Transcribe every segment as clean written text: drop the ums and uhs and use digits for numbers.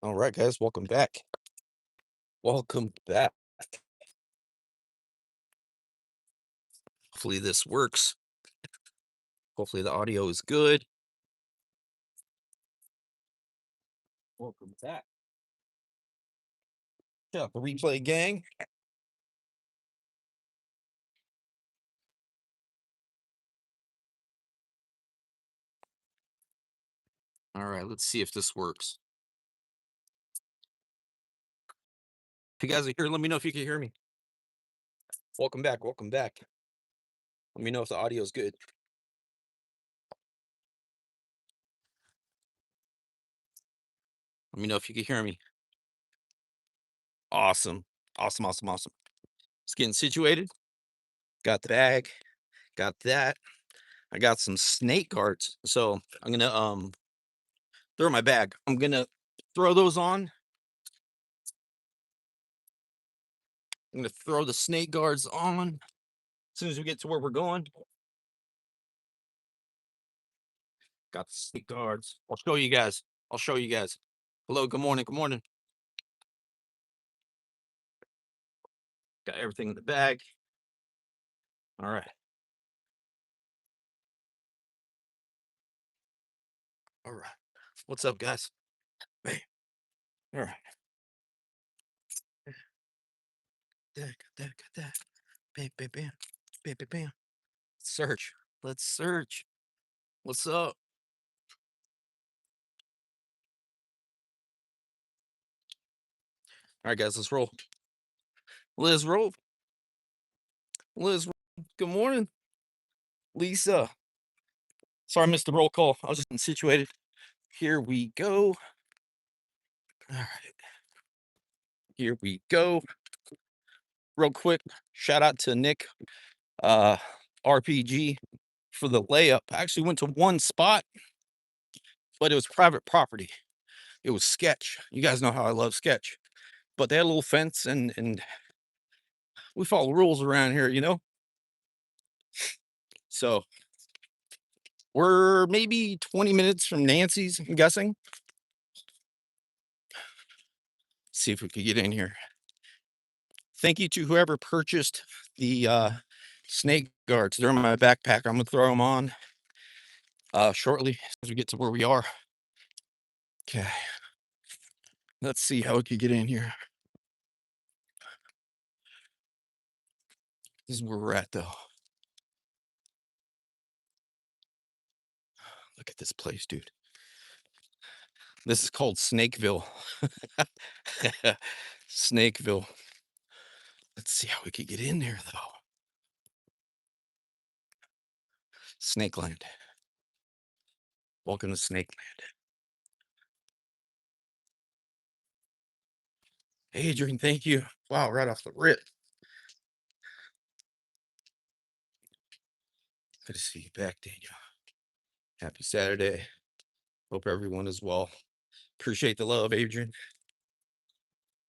All right, guys, welcome back. Welcome back. Hopefully this works. Hopefully the audio is good. Welcome back. Yeah, the replay gang. All right, let's see if this works. If you guys are here, let me know if you can hear me. Welcome back. Welcome back. Let me know if the audio is good. Let me know if you can hear me. Awesome. Awesome. Awesome. Awesome. Just getting situated. Got the bag. Got that. I got some snake guards. So I'm gonna throw my bag. I'm gonna throw those on. I'm gonna throw the snake guards on as soon as we get to where we're going. Got the snake guards. I'll show you guys. I'll show you guys. Hello, good morning. Good morning. Got everything in the bag. All right. All right. What's up, guys? Hey. All right. Got that, got that. Bam, bam, bam. Bam, bam, bam. Search. Let's search. What's up? All right, guys, let's roll. Liz, roll. Liz, roll. Good morning. Lisa. Sorry, I missed the roll call. I was just situated. Here we go. All right. Here we go. Real quick, shout out to Nick uh RPG for the layup. I actually went to one spot, but it was private property. It was sketch. You guys know how I love sketch. But they had a little fence and we follow rules around here, you know? So we're maybe 20 minutes from Nancy's, I'm guessing. See if we could get in here. Thank you to whoever purchased the snake guards. They're in my backpack. I'm gonna throw them on shortly as we get to where we are. Okay. Let's see how we could get in here. This is where we're at though. Look at this place, dude. This is called Snakeville. Snakeville. Let's see how we could get in there though. Snakeland. Welcome to Snakeland. Adrian, thank you. Wow, right off the rip. Good to see you back, Daniel. Happy Saturday. Hope everyone is well. Appreciate the love, Adrian.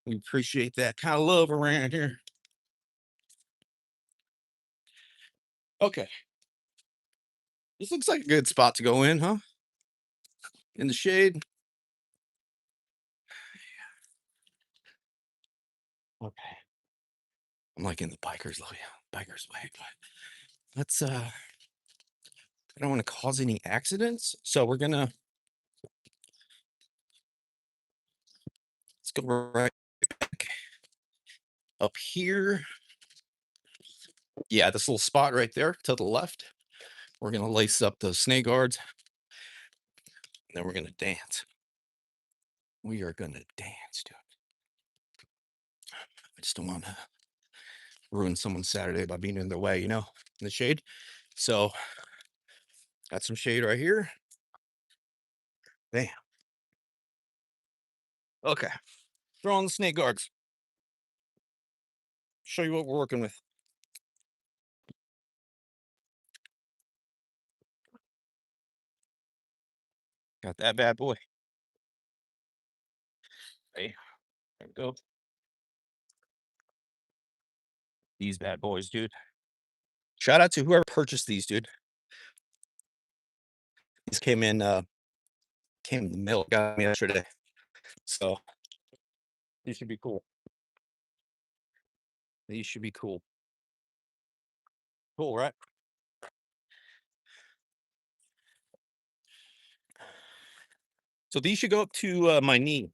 We appreciate that kind of love around here. Okay. This looks like a good spot to go in, huh? In the shade. Okay. I'm like in the biker's way, but let's I don't want to cause any accidents. So let's go right back up here. Yeah, this little spot right there to the left. We're gonna lace up those snake guards. And then we're gonna dance. We are gonna dance, dude. I just don't want to ruin someone's Saturday by being in their way, in the shade. So got some shade right here. Bam. Okay. Throw on the snake guards. Show you what we're working with. Got that bad boy. Hey, there we go. These bad boys, dude. Shout out to whoever purchased these, dude. These came in the mail, got me yesterday. So these should be cool. These should be cool. Cool, right? So these should go up to my knee.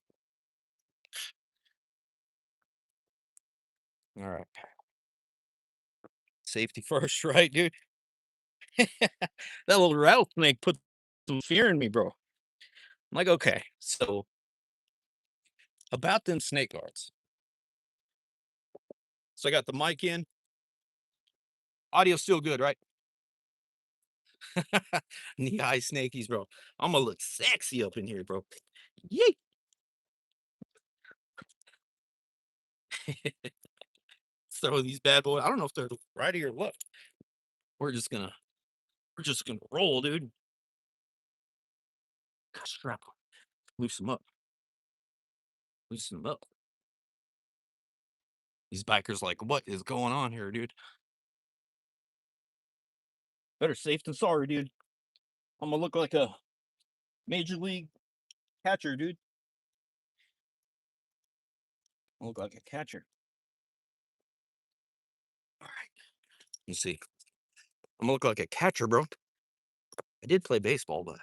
All right. Safety first, right, dude? That little rattlesnake put some fear in me, bro. I'm like, okay, so about them snake guards. So I got the mic in. Audio still good, right? Knee high snakies, bro. I'm gonna look sexy up in here, bro. Yay! Throw these bad boys. I don't know if they're righty or left. We're just gonna we're just gonna roll, dude. Gosh, strap 'em. Loosen them up. Loosen them up. These bikers like, what is going on here, dude? Better safe than sorry, dude. I'm gonna look like a major league catcher, dude. I look like a catcher. All right. You see, I'm gonna look like a catcher, bro. I did play baseball, but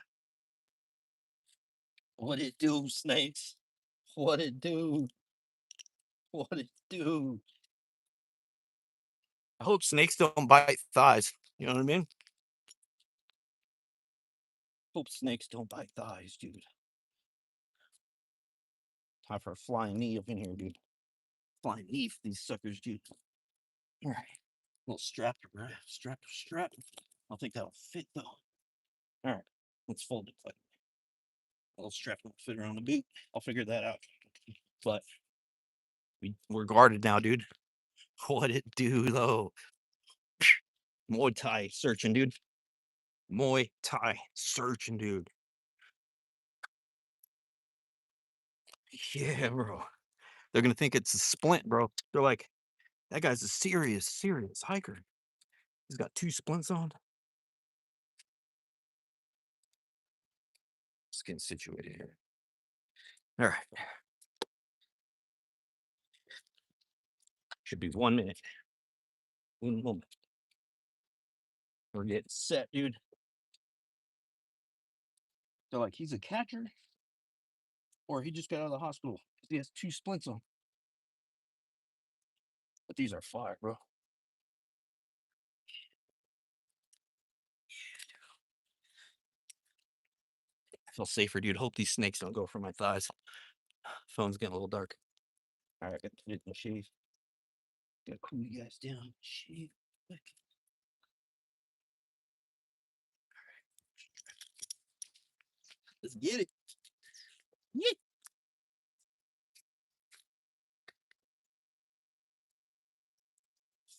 what it do, snakes? What it do? What it do? I hope snakes don't bite thighs. You know what I mean? Hope snakes don't bite thighs, dude. Time for a flying knee up in here, dude. Flying knee for these suckers, dude. All right. Little strap, right? Strap. I don't think that'll fit though. All right. Let's fold it. Like a little strap won't fit around the boot. I'll figure that out. But we're guarded now, dude. What it do though? Muay Thai searching, dude. Muay Thai searching, dude. Yeah, bro. They're gonna think it's a splint, bro. They're like, that guy's a serious hiker. He's got 2 splints on. Just getting situated here. All right. Should be 1 minute. 1 moment. We're getting set, dude. They're like, he's a catcher, or he just got out of the hospital. He has 2 splints on. But these are fire, bro. I feel safer, dude. Hope these snakes don't go for my thighs. Phone's getting a little dark. All right, I got to put it in the shade. Gotta cool you guys down. Shade quick. Let's get it. Yeah.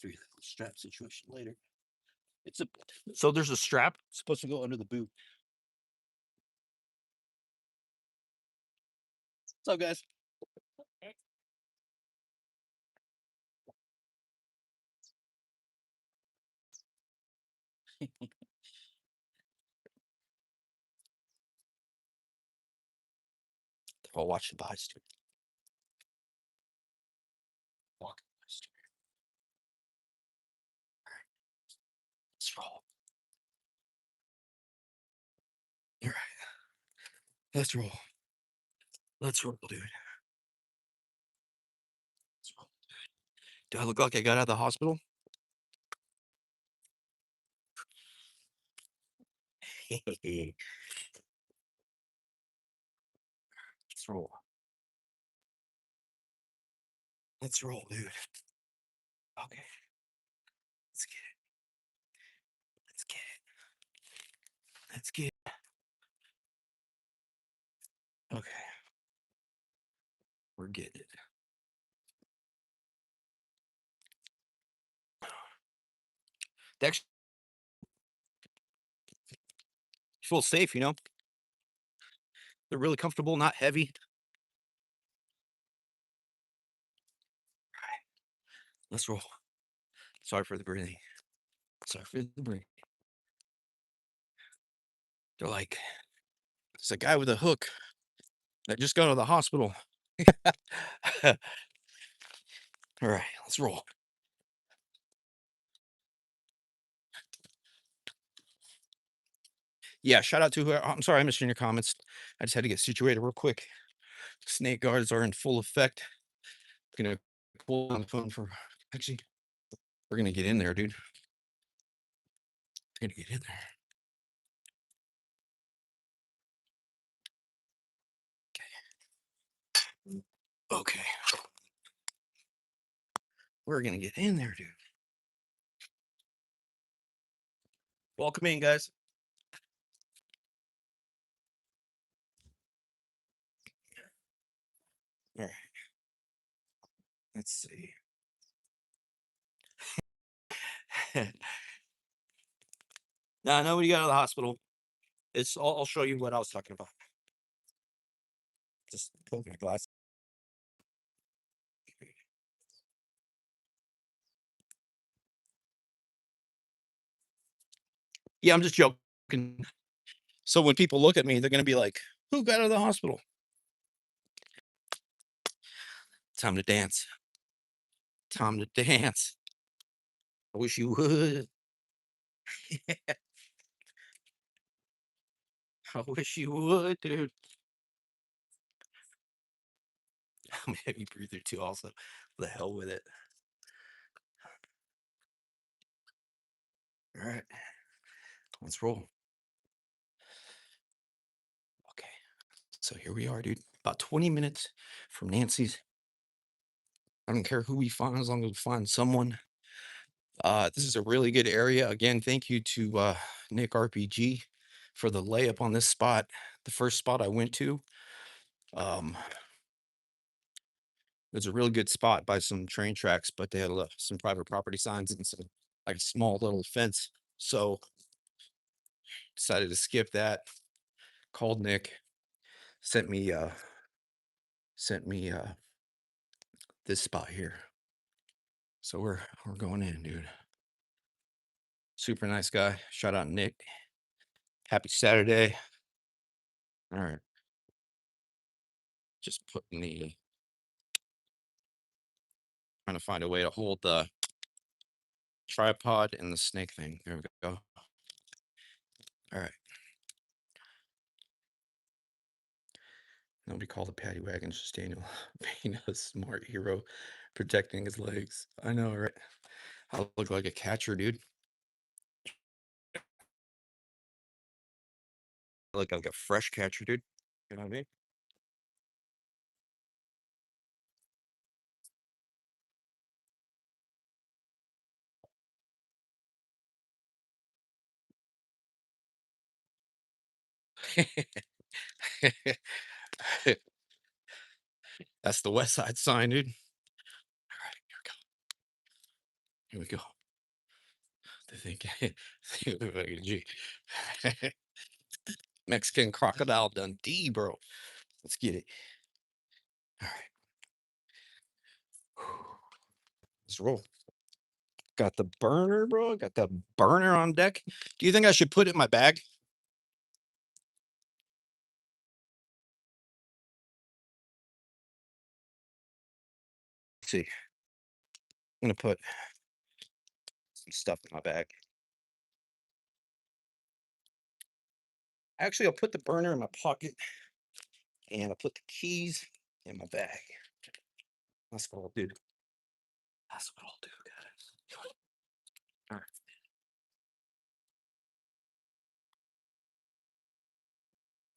Figure that strap situation later. It's a so there's a strap supposed to go under the boot. What's up, guys? I'll watch the boys, dude. Walk. Let's roll. All right. Let's roll. Let's roll, dude. Let's roll. Do I look like I got out of the hospital? Let's roll. Let's roll, dude. Okay. Let's get it. Let's get it. Let's get it. Okay. We're getting it. They actually feel safe, you know? They're really comfortable, not heavy. All right. Let's roll. Sorry for the breathing. Sorry for the breathing. They're like, it's a guy with a hook I just got to the hospital. All right, let's roll. Yeah, shout out to who. I'm sorry I missed you in your comments. I just had to get situated real quick. Snake guards are in full effect. Gonna pull on the phone for. Actually, we're gonna get in there, dude. We're gonna get in there. Okay, we're gonna get in there, dude. Welcome in, guys. All right, let's see. Now, nobody got out of the hospital. I'll show you what I was talking about. Just pull my glass. Yeah, I'm just joking. So when people look at me, they're gonna be like, "Who got out of the hospital?" Time to dance. Time to dance. I wish you would. I wish you would, dude. I'm a heavy breather too. Also, the hell with it. All right, let's roll. Okay, so here we are, dude. About 20 minutes from Nancy's. I don't care who we find as long as we find someone. This is a really good area. Again, thank you to Nick RPG for the layup on this spot. The first spot I went to, um, it was a really good spot by some train tracks, but they had some private property signs and some like a small little fence. So decided to skip that. Called Nick, sent me this spot here. So we're going in, dude. Super nice guy. Shout out Nick. Happy Saturday. All right. Just putting the trying to find a way to hold the tripod and the snake thing. There we go. All right. Nobody called the paddy wagon, just Daniel being a smart hero protecting his legs. I know, right? I look like a catcher, dude. I look like a fresh catcher, dude. You know what I mean? That's the West Side sign, dude. All right, here we go. Here we go. The thing, G. Mexican crocodile Dundee, bro. Let's get it. All right. Let's roll. Got the burner, bro. Got the burner on deck. Do you think I should put it in my bag? Let's see. I'm gonna put some stuff in my bag. Actually, I'll put the burner in my pocket and I'll put the keys in my bag. That's what I'll do. That's what I'll do, guys. All right.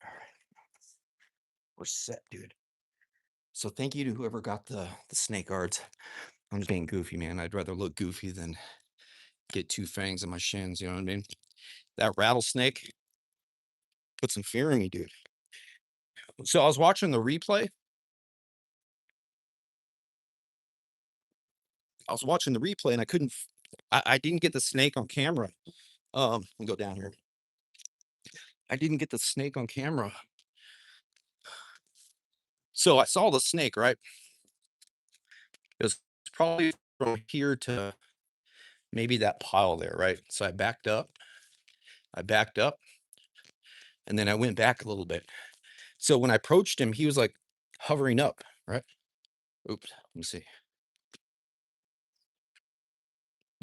All right. We're set, dude. So thank you to whoever got the snake guards. I'm just being goofy, man. I'd rather look goofy than get two fangs in my shins. You know what I mean? That rattlesnake put some fear in me, dude. So I was watching the replay. I was watching the replay and I couldn't. I didn't get the snake on camera. Let me go down here. I didn't get the snake on camera. So I saw the snake, right? It was probably from here to maybe that pile there, right? So I backed up. I backed up, and then I went back a little bit. So when I approached him, he was like hovering up, right? Oops, let me see.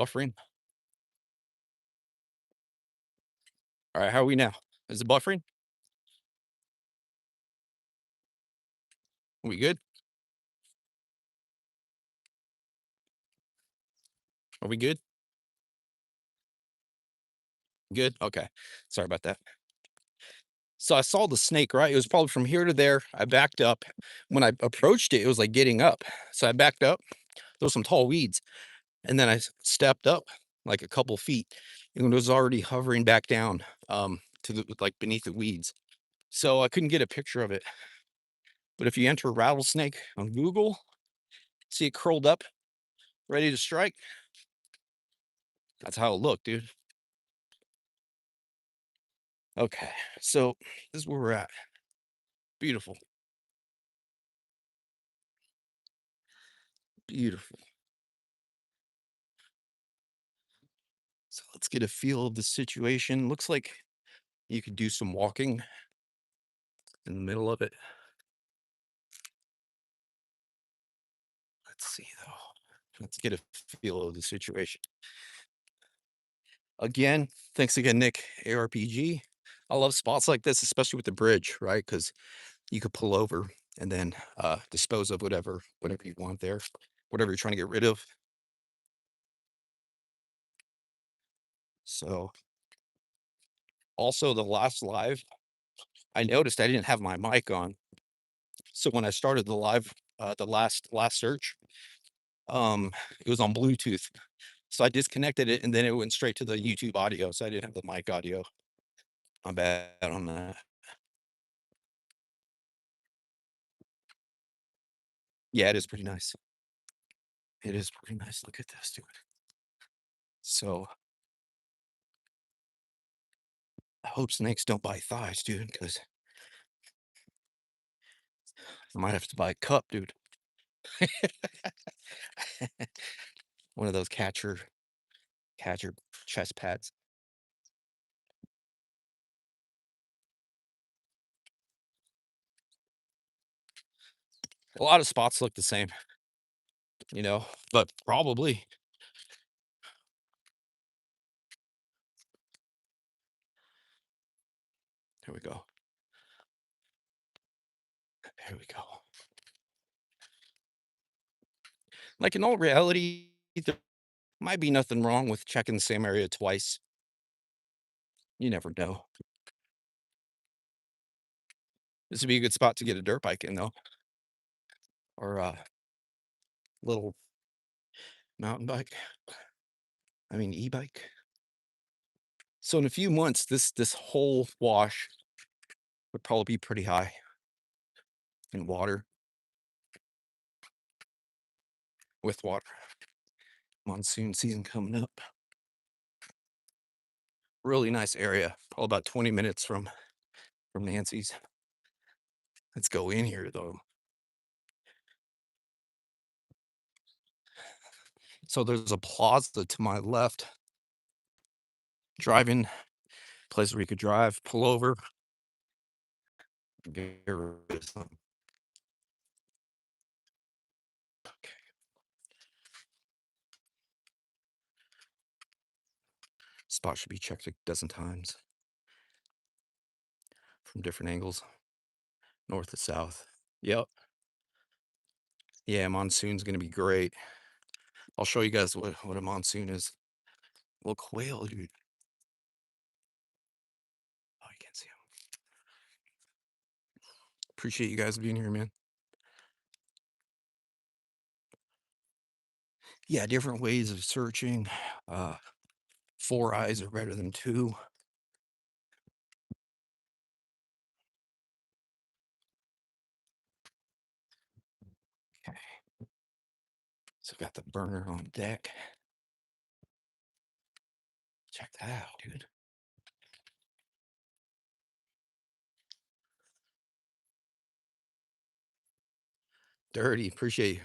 Buffering. All right, how are we now? Is it buffering? Are we good? Are we good? Good. Okay. Sorry about that. So I saw the snake, right? It was probably from here to there. I backed up. When I approached it, it was like getting up. So I backed up. There was some tall weeds. And then stepped up like a couple feet and it was already hovering back down to the like beneath the weeds. So I couldn't get a picture of it. But if you enter rattlesnake on Google, see it curled up, ready to strike. That's how it looked, dude. Okay. So this is where we're at. Beautiful. Beautiful. So let's get a feel of the situation. Looks like you could do some walking in the middle of it. Let's see though. Let's get a feel of the situation. Again, thanks again, Nick, ARPG. I love spots like this, especially with the bridge, right? Because you could pull over and then dispose of whatever you want there, whatever you're trying to get rid of. So also the last live, I noticed I didn't have my mic on. So when I started the live, the last search, it was on Bluetooth. So I disconnected it and then it went straight to the YouTube audio. So I didn't have the mic audio. I'm bad on that. Yeah, it is pretty nice. It is pretty nice. Look at this, dude. So I hope snakes don't bite thighs, dude, because I might have to buy a cup, dude. One of those catcher chest pads. A lot of spots look the same, but probably. Here we go. Here we go. Like in all reality, there might be nothing wrong with checking the same area twice. You never know. This would be a good spot to get a dirt bike in, though, or a little mountain bike. I mean, e-bike. So in a few months, this whole wash would probably be pretty high in water with water. Monsoon season coming up. Really nice area. Probably about 20 minutes from Nancy's. Let's go in here though. So there's a plaza to my left. Driving place where you could drive, pull over, get rid of something. Okay. Spot should be checked a dozen times from different angles, north to south. Yep. Yeah, monsoon's gonna be great. I'll show you guys what a monsoon is. Little quail, dude. Oh, you can't see them. Appreciate you guys being here, man. Yeah, different ways of searching. Uh, four eyes are better than two. Okay. So got the burner on deck. Check that out, dude. Dirty. Appreciate you.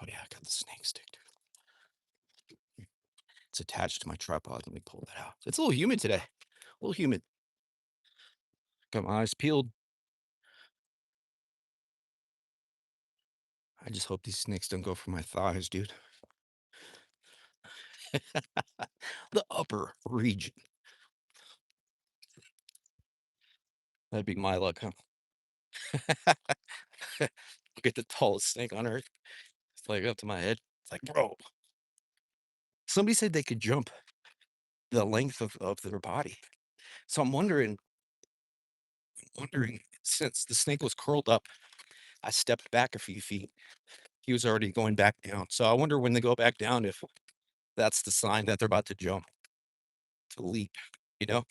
Oh yeah, I got the snake stick, dude. It's attached to my tripod. Let me pull that out. It's a little humid today. A little humid. Got my eyes peeled. I just hope these snakes don't go for my thighs, dude. The upper region. That'd be my luck, huh? Get the tallest snake on earth. It's like up to my head. It's like, bro. Somebody said they could jump the length of their body. So I'm wondering, since the snake was curled up, I stepped back a few feet. He was already going back down. So I wonder when they go back down if that's the sign that they're about to jump, to leap, you know?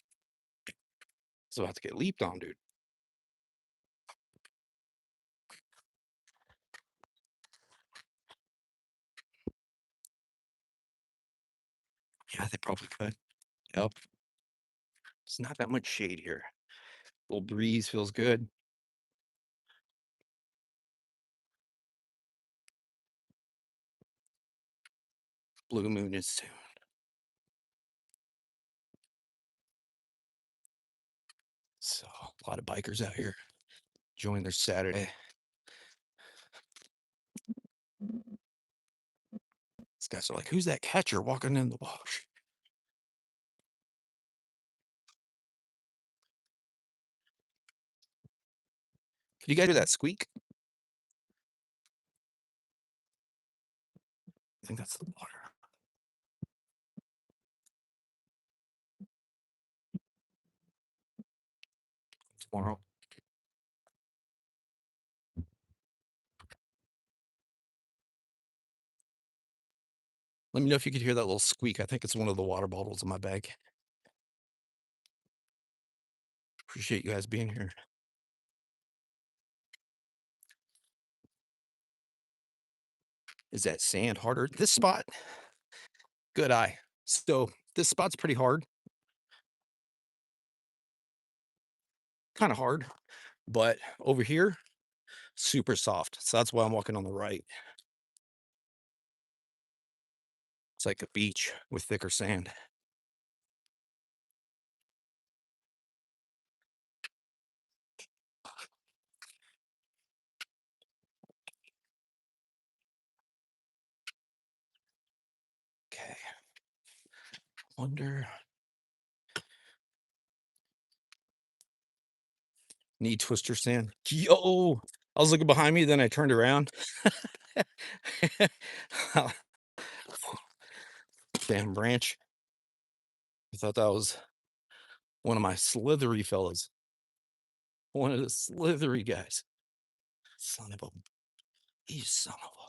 It's about to get leaped on, dude. Yeah, they probably could. Yep. It's not that much shade here. Little breeze feels good. Blue moon is soon. So a lot of bikers out here enjoying their Saturday. These guys are like, who's that catcher walking in the wash? Can you guys hear that squeak? I think that's the water. Tomorrow. Let me know if you could hear that little squeak. I think it's one of the water bottles in my bag. Appreciate you guys being here. Is that sand harder? This spot, good eye. So this spot's pretty hard, kind of hard, but over here, super soft. So that's why I'm walking on the right. It's like a beach with thicker sand. Okay. Wonder. Knee twister sand. Yo, I was looking behind me, then I turned around. Damn branch. I thought that was one of my slithery fellas. One of the slithery guys. Son of a. You son of a.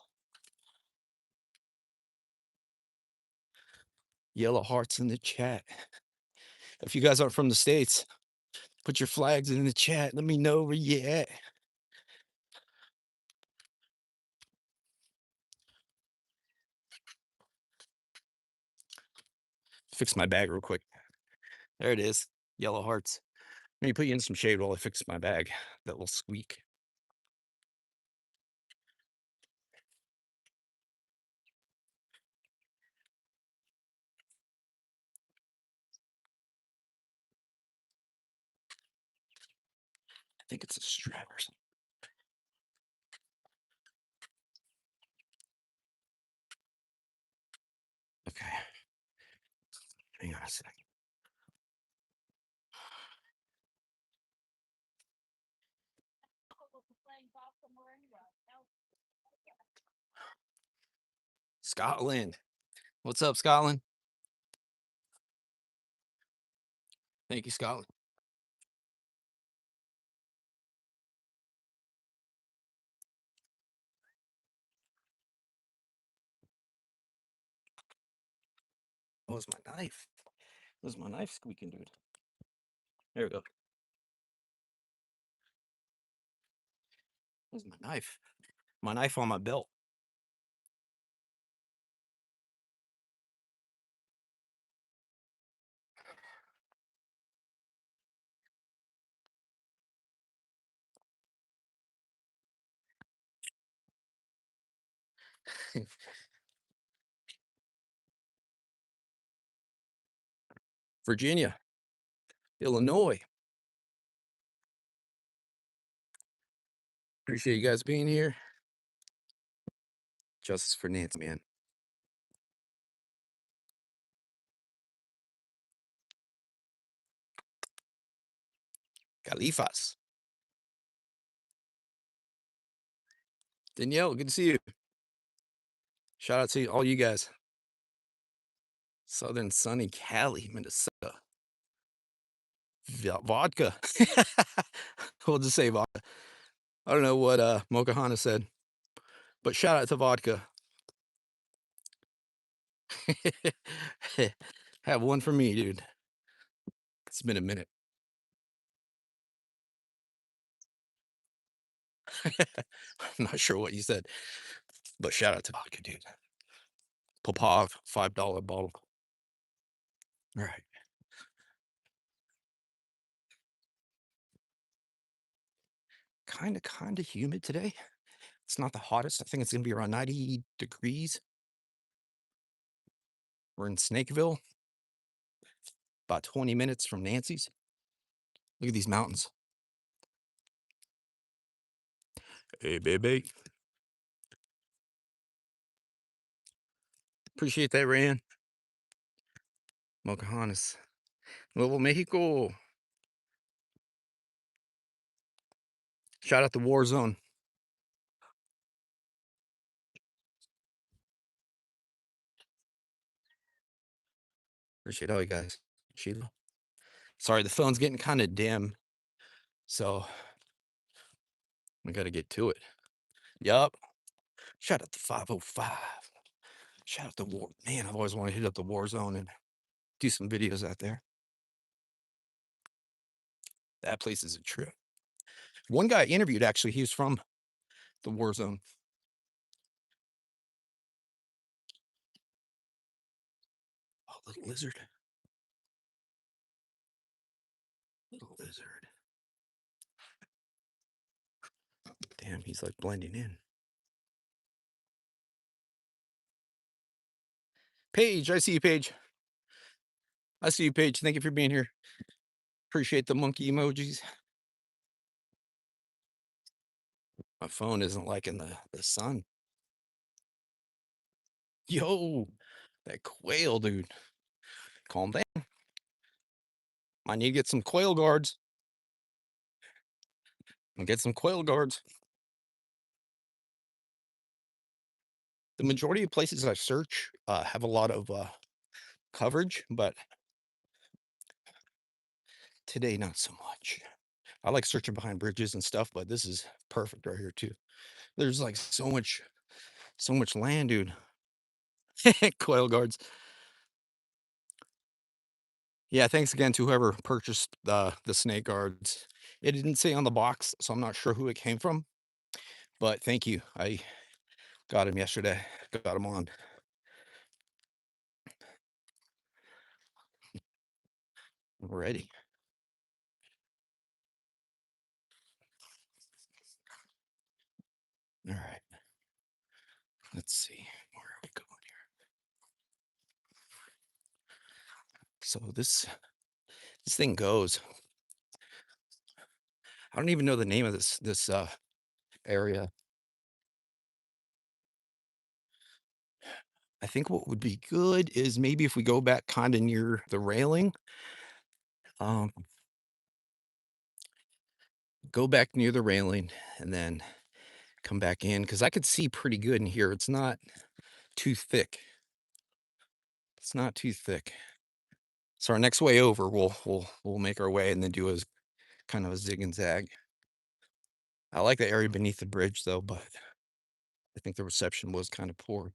Yellow hearts in the chat. If you guys aren't from the States, put your flags in the chat. Let me know where you at. Fix my bag real quick. There it is. Yellow hearts. Let me put you in some shade while I fix my bag. That will squeak. I think it's a strap or something. Okay. Hang on a second. Scotland. What's up, Scotland? Thank you, Scotland. What was my knife? Was my knife squeaking, dude? There we go. Where's my knife? My knife on my belt. Virginia, Illinois. Appreciate you guys being here. Justice for Nancy, man. Califas. Danielle, good to see you. Shout out to all you guys. Southern sunny Cali, Minnesota. Vodka. We'll just say vodka. I don't know what Mokahana said, but shout out to vodka. Have one for me, dude. It's been a minute. I'm not sure what you said, but shout out to vodka, dude. Popov, $5 bottle. All right. Kind of humid today. It's not the hottest. I think it's gonna be around 90 degrees. We're in Snakeville, about 20 minutes from Nancy's. Look at these mountains. Hey, baby. Appreciate that, Ryan. Mocahanas. Nuevo Mexico. Shout out to Warzone. Appreciate all you guys. Sheila. Sorry, the phone's getting kind of dim, so we got to get to it. Yup. Shout out to 505. Shout out to War. Man, I've always wanted to hit up the Warzone and do some videos out there. That place is a trip. One guy I interviewed, actually, he was from the Warzone. Oh, little lizard. Little lizard. Damn, he's like blending in. Paige, I see you, Paige. I see you, Paige. Thank you for being here. Appreciate the monkey emojis. My phone isn't liking the sun. Yo, that quail, dude. Calm down. I need to get some quail guards. I'll get some quail guards. The majority of places I search have a lot of coverage, but today not so much. I like searching behind bridges and stuff, but this is perfect right here too. There's like so much land, dude. Quail guards. Yeah, thanks again to whoever purchased the snake guards. It didn't say on the box, so I'm not sure who it came from, but thank you. I got him yesterday. Got him on. Ready. All right. Let's see. Where are we going here? So this thing goes. I don't even know the name of this area. I think what would be good is maybe if we go back kind of near the railing, um, go back near the railing and then come back in because I could see pretty good in here. It's not too thick. It's not too thick. So our next way over, we'll make our way and then do a kind of a zig and zag. I like the area beneath the bridge though, but I think the reception was kind of poor.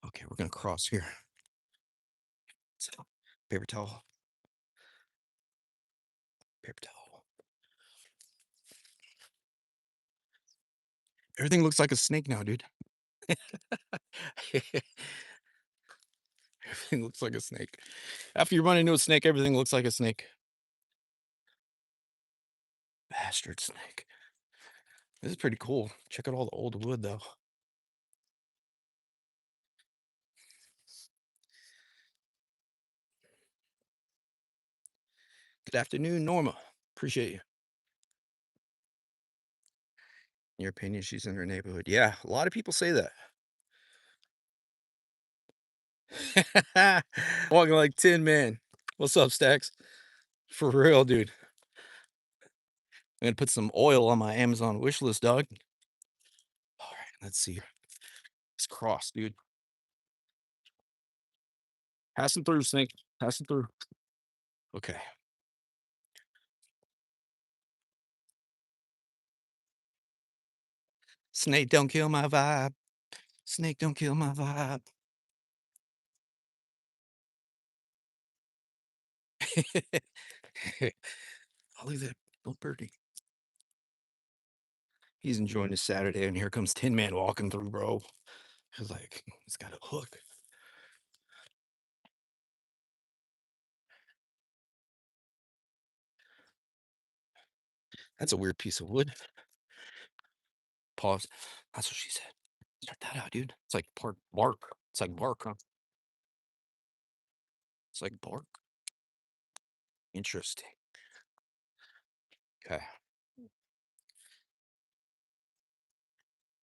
Okay, we're gonna cross here. So, paper towel. Paper towel. Everything looks like a snake now, dude. Everything looks like a snake. After you run into a snake, everything looks like a snake. Bastard snake. This is pretty cool. Check out all the old wood, though. Good afternoon, Norma. Appreciate you. In your opinion, she's in her neighborhood. Yeah, a lot of people say that. Walking like Tin Man. What's up, Stacks? For real, dude. I'm gonna put some oil on my Amazon wish list, dog. All right, let's see. It's cross, dude. Passing through, Snake. Passing through. Okay. Snake, don't kill my vibe. Snake, don't kill my vibe. Oh, look at that little birdie. He's enjoying his Saturday, and here comes Tin Man walking through, bro. He's like, he's got a hook. That's a weird piece of wood. Pause. That's what she said. Check that out, dude. It's like bark. It's like bark, huh? It's like bark. Interesting. Okay.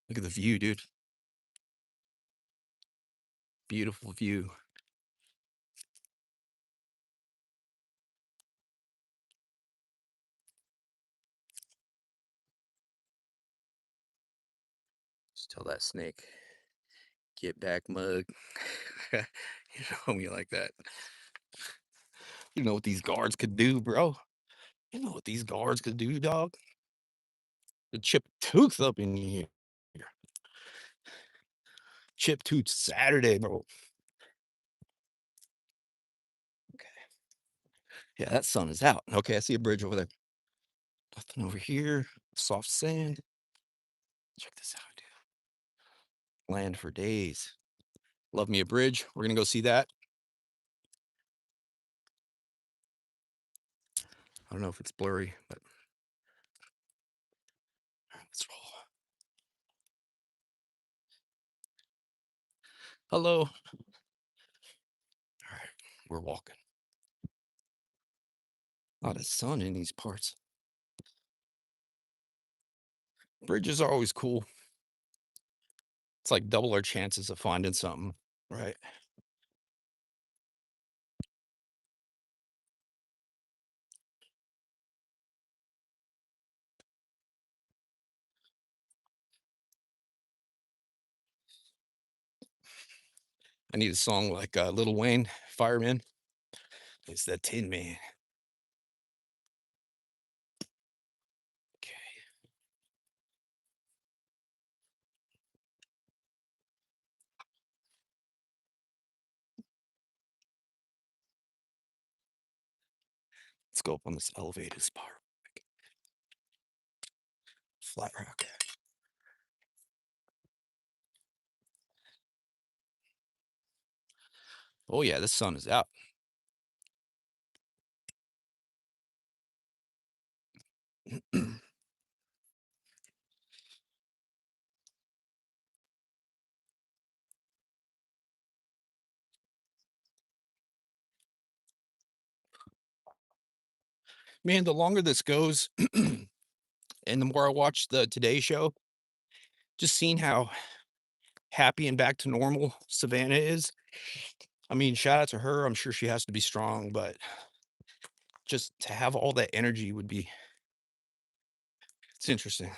Look at the view, dude. Beautiful view. Just tell that snake, get back, mug. You know me like that. You know what these guards could do, bro? You know what these guards could do, dog? The chip tooth up in here. Chip tooth Saturday, bro. Okay. Yeah, that sun is out. Okay, I see a bridge over there. Nothing over here. Soft sand. Check this out, dude. Land for days. Love me a bridge. We're gonna go see that. I don't know if it's blurry, but let's roll. Hello. All right, we're walking. A lot of sun in these parts. Bridges are always cool. It's like double our chances of finding something, right? I need a song like Lil Wayne, Fireman. It's that Tin Man. Okay, let's go up on this elevated spot. Flat rock. Oh yeah, the sun is out. Man, the longer this goes, and the more I watch the Today Show, just seeing how happy and back to normal Savannah is. I mean, shout out to her. I'm sure she has to be strong, but just to have all that energy would be it's interesting.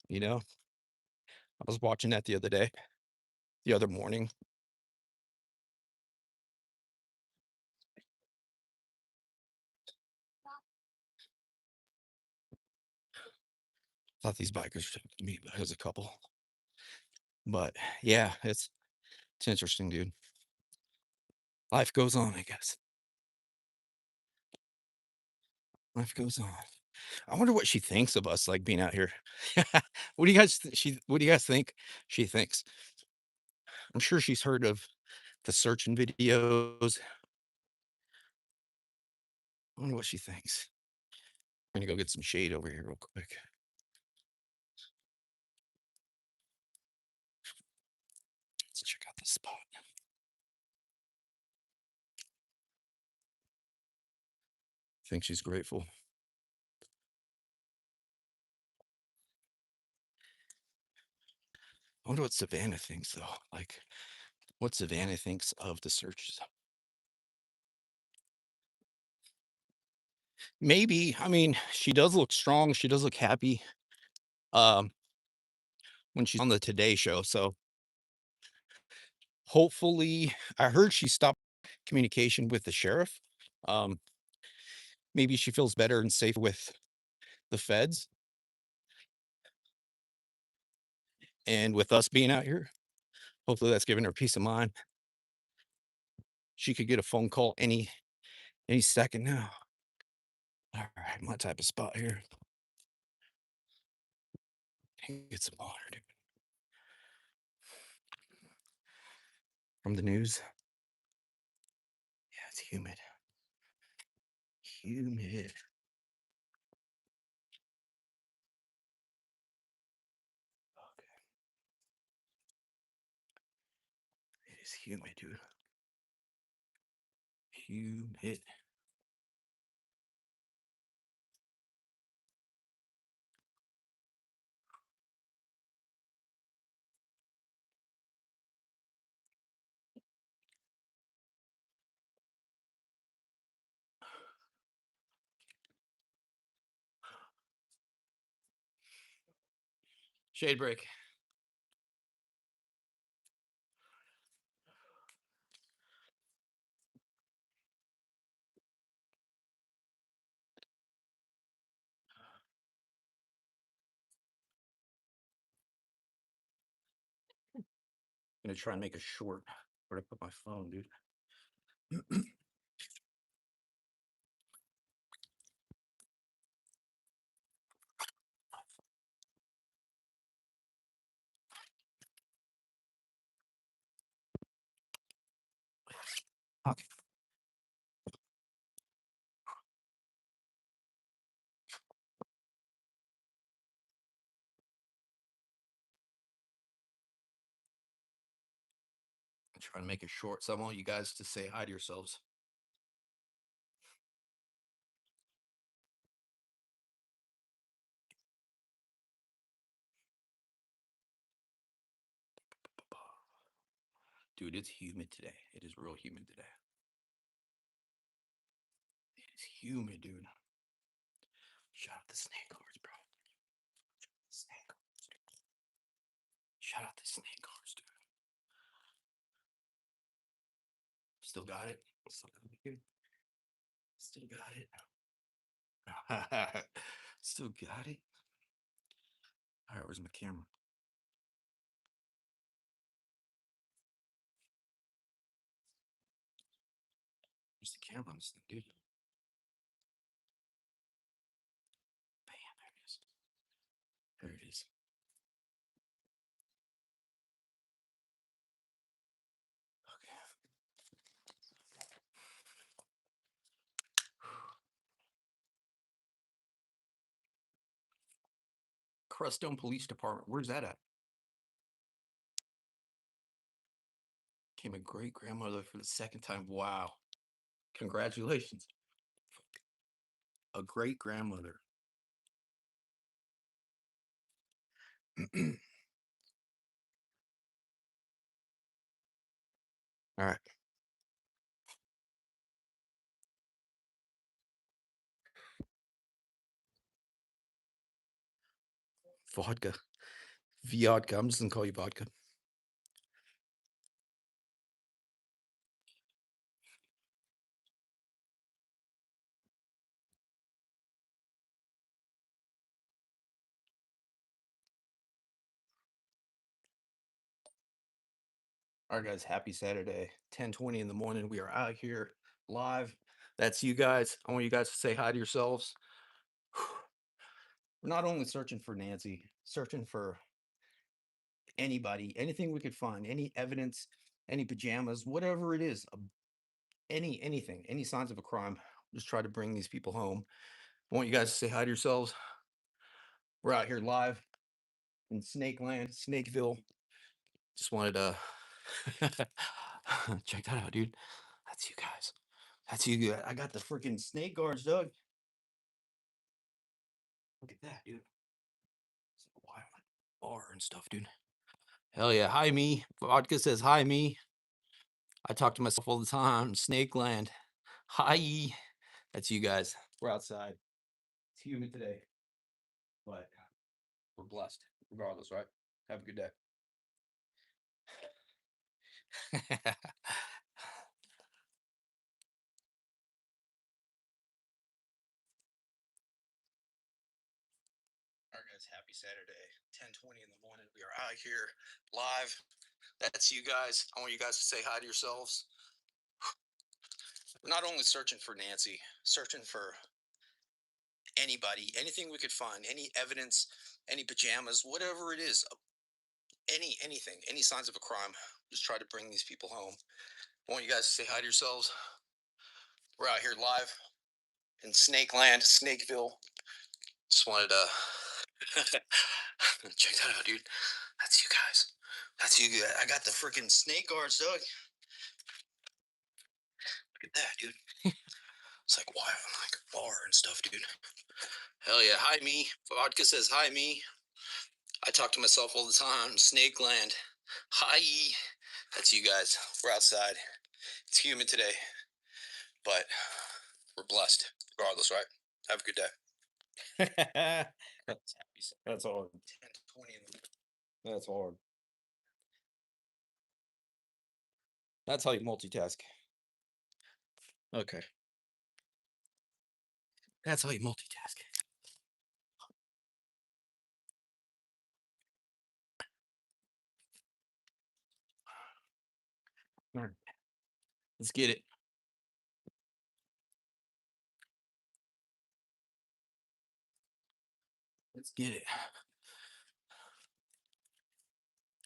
You know, I was watching that the other day, the other morning. Thought these bikers took me as a couple, but yeah, it's interesting, dude. Life goes on, I guess. Life goes on. I wonder what she thinks of us, like being out here. What do you guys? What do you guys think she thinks? I'm sure she's heard of the searching videos. I wonder what she thinks. I'm gonna go get some shade over here real quick. Let's check out this spot. think she's grateful. I wonder what Savannah thinks, though. Like, what Savannah thinks of the searches. Maybe. I mean, she does look strong. She does look happy um, when she's on the Today Show. So hopefully, I heard she stopped communication with the sheriff. Um, maybe she feels better and safer with the feds and with us being out here. Hopefully, that's giving her peace of mind. She could get a phone call any second now. All right, my type of spot here. Get some water, dude. From the news. Yeah, it's humid. Humid. Okay. It is humid, dude. Humid. Shade break. I'm gonna try and make a short. Where to put my phone, dude? Okay. I'm trying to make it short, so I want you guys to say hi to yourselves. Dude, it's humid today. It is real humid today. It is humid, dude. Shout out the snake guards, bro. Snake guards, dude. Shout out the snake guards, dude. Still got it. Still got it, dude. Still got it. Still got it. All right, where's my camera? Where's the camera on this thing, dude? Bam, there it is. There it is. Okay. Crestone Police Department. Where's that at? Became a great grandmother for the second time. Wow. Congratulations. A great grandmother. All right. Vodka. Vodka. I'm just gonna call you vodka. All right, guys. Happy Saturday. 10:20 in the morning. We are out here live. That's you guys. I want you guys to say hi to yourselves. We're not only searching for Nancy, searching for anybody, anything we could find, any evidence, any pajamas, whatever it is, anything, any signs of a crime. Just try to bring these people home. I want you guys to say hi to yourselves. We're out here live in Snake Land, Snakeville. Just wanted to check that out, dude. That's you guys. That's you guys. I got the freaking snake guards, Doug. Look at that, dude. It's like a wild bar and stuff, dude. Hell yeah. Hi, me. Vodka says, hi, me. I talk to myself all the time. Snake land. Hi. That's you guys. We're outside. It's humid today, but we're blessed regardless, right? Have a good day. All right, guys. Happy Saturday. 10:20 in the morning. We are out here live. That's you guys. I want you guys to say hi to yourselves. We're not only searching for Nancy, searching for anybody, anything we could find, any evidence, any pajamas, whatever it is, anything, any signs of a crime. Just try to bring these people home. I want you guys to say hi to yourselves. We're out here live in Snake Land, Snakeville. Just wanted to check that out, dude. That's you guys. That's you guys. I got the freaking snake guards, dog. Look at that, dude. It's like wild, like bar and stuff, dude. Hell yeah. Hi, me. Vodka says, hi, me. I talk to myself all the time. Snake Land. Hi. That's you guys. We're outside. It's humid today, but we're blessed regardless, right? Have a good day. That's hard. 10:20. That's hard. That's how you multitask. Okay. That's how you multitask. All right. Let's get it. Let's get it.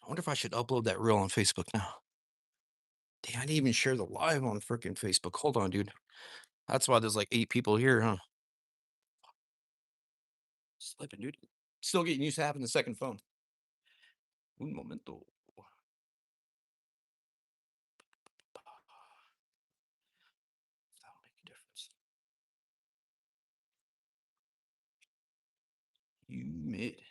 I wonder if I should upload that reel on Facebook now. Damn, I didn't even share the live on freaking Facebook. Hold on, dude. That's why there's like 8 people here, huh? Slipping, dude. Still getting used to having the second phone. Un momento. That'll make a difference. Humid.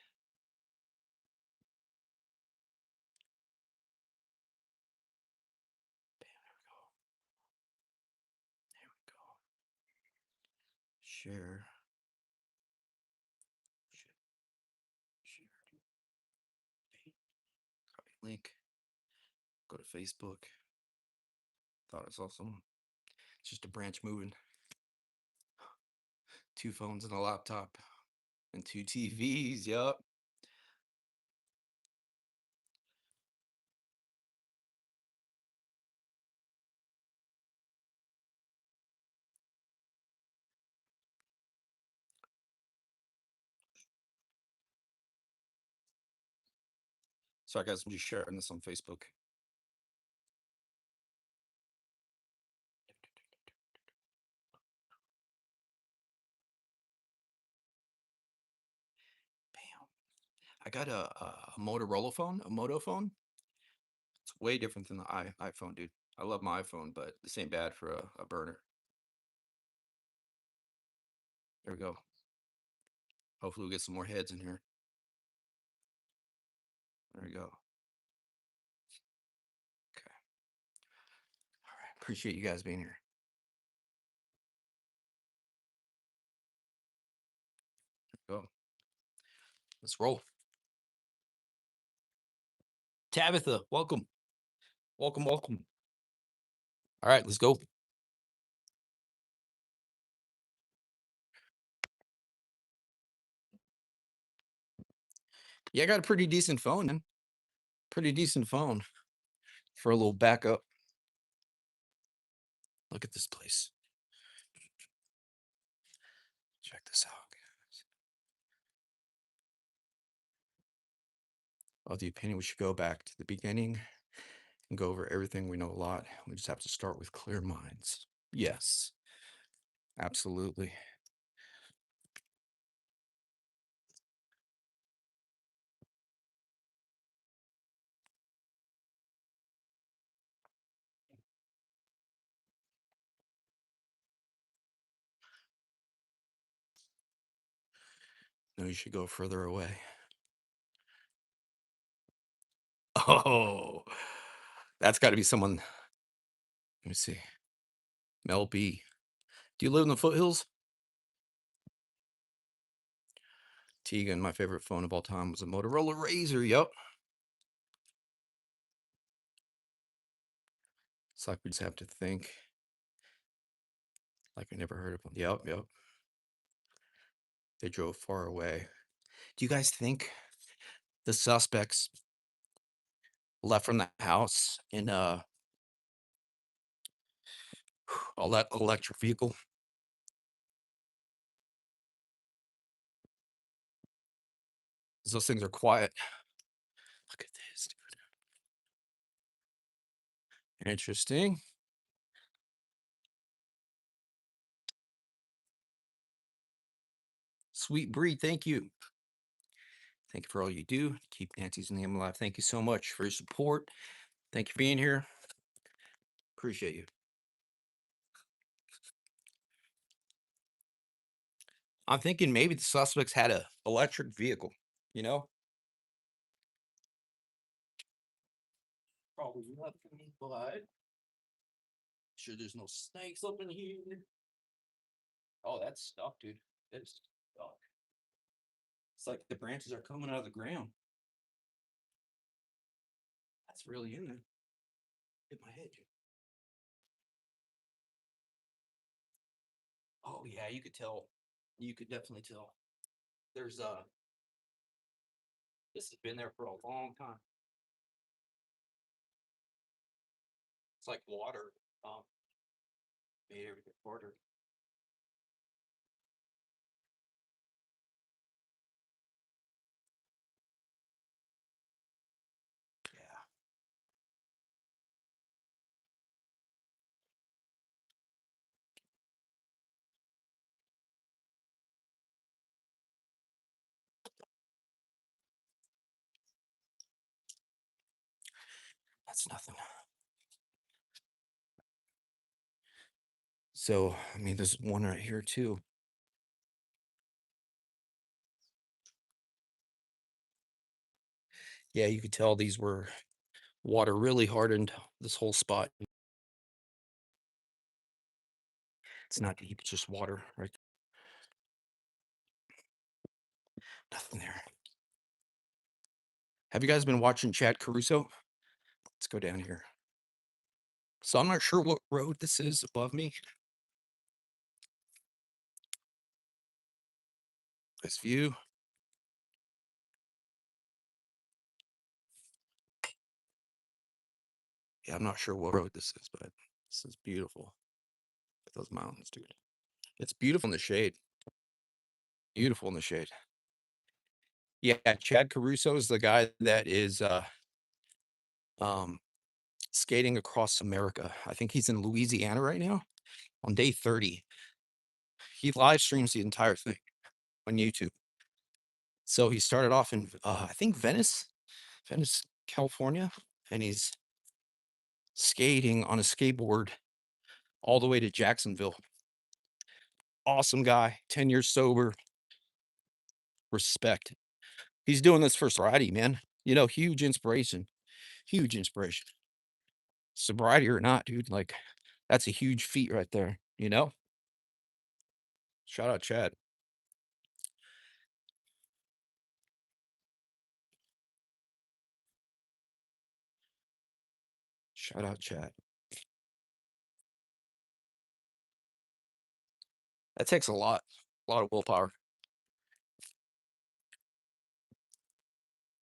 There we go. Share. Share. Copy link. Go to Facebook. Thought I saw someone. It's just a branch moving. 2 phones and a laptop. And 2 TVs. Yup. Sorry, guys. I'm just sharing this on Facebook. Bam. I got a Motorola phone, a Moto phone. It's way different than the iPhone, dude. I love my iPhone, but this ain't bad for a burner. There we go. Hopefully we'll get some more heads in here. There we go. Okay. All right. Appreciate you guys being here. There we go. Let's roll. Tabitha, welcome. Welcome, welcome. All right, let's go. Yeah, I got a pretty decent phone, man. Pretty decent phone for a little backup. Look at this place. Check this out, guys. Of the opinion we should go back to the beginning and go over everything we know a lot. We just have to start with clear minds. Yes, absolutely. No, you should go further away. Oh, that's got to be someone. Let me see. Mel B. Do you live in the foothills? Tegan, my favorite phone of all time was a Motorola Razor. Yep. It's like we just have to think. Like I never heard of them. Yep, yep. They drove far away. Do you guys think the suspects left from the house in all that electric vehicle? 'Cause those things are quiet. Look at this, dude. Interesting. Sweet Bree, thank you. Thank you for all you do to keep Nancy's name alive. Thank you so much for your support. Thank you for being here. Appreciate you. I'm thinking maybe the suspects had a electric vehicle, you know? Probably nothing, but sure there's no snakes up in here. Oh, that's stuck, dude. It's stuck. It's like the branches are coming out of the ground. That's really in there. Hit my head, dude. Oh yeah, you could tell. You could definitely tell. There's this has been there for a long time. It's like water. Made everything harder. Yeah. That's nothing. So, I mean, there's one right here too. Yeah, you could tell these were water really hardened this whole spot. It's not deep, it's just water right there. Nothing there. Have you guys been watching Chad Caruso? Let's go down here. So I'm not sure what road this is above me. This view. Yeah, I'm not sure what road this is, but this is beautiful. Those mountains, dude. It's beautiful in the shade. Beautiful in the shade. Yeah, Chad Caruso is the guy that is um skating across America. I think he's in Louisiana right now on day 30. He live streams the entire thing on YouTube. So he started off in I think Venice, California, and he's skating on a skateboard all the way to Jacksonville. Awesome guy, 10 years sober. Respect. He's doing this for sobriety, man. You know, huge inspiration. Huge inspiration. Sobriety or not, dude, like that's a huge feat right there, you know? Shout out Chad. Shout out Chad. That takes a lot of willpower.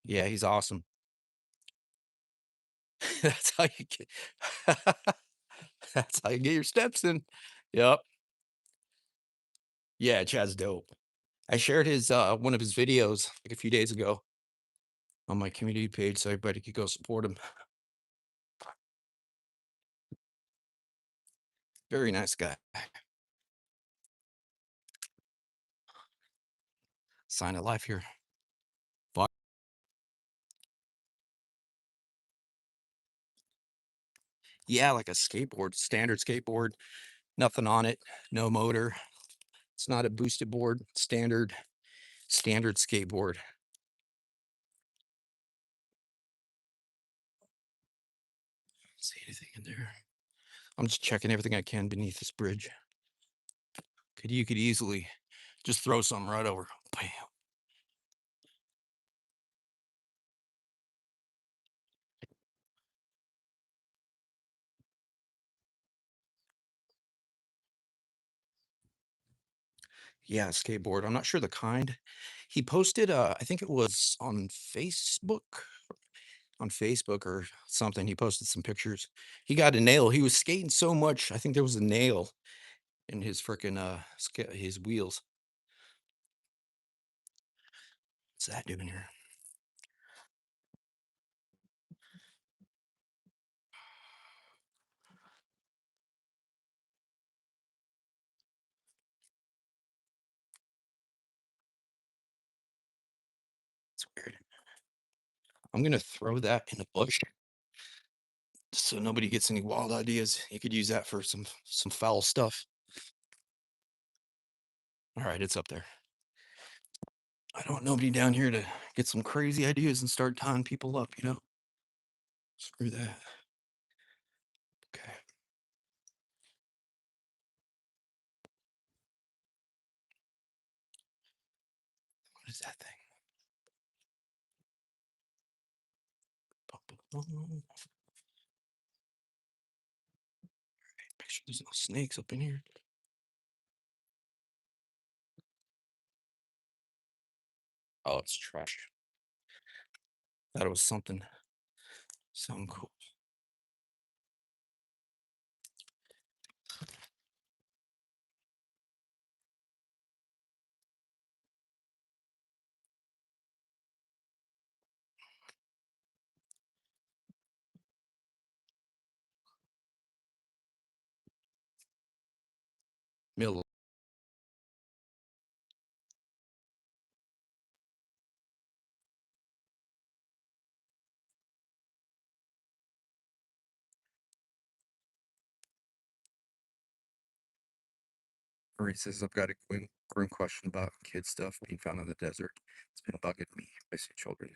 Yeah, he's awesome. That's how you get that's how you get your steps in. Yep. Yeah, Chad's dope. I shared his one of his videos like a few days ago on my community page so everybody could go support him. Very nice guy. Sign of life here. Fuck. Yeah, like a skateboard, standard skateboard, nothing on it, no motor. It's not a boosted board, standard standard skateboard. See anything in there? I'm just checking everything I can beneath this bridge. You could easily just throw something right over. Bam. Yeah, skateboard. I'm not sure the kind. He posted, I think it was on Facebook or something. He posted some pictures. He got a nail. He was skating so much. I think there was a nail in his freaking his wheels. What's that doing here? It's weird. I'm gonna throw that in the bush so nobody gets any wild ideas. You could use that for some foul stuff. All right, it's up there. I don't want nobody down here to get some crazy ideas and start tying people up, you know? Screw that. Okay. What is that thing? Make sure there's no snakes up in here. Oh, it's trash. Thought it was something cool. Middle He says, I've got a grim question about kid stuff being found in the desert. It's been bugging me. I see children.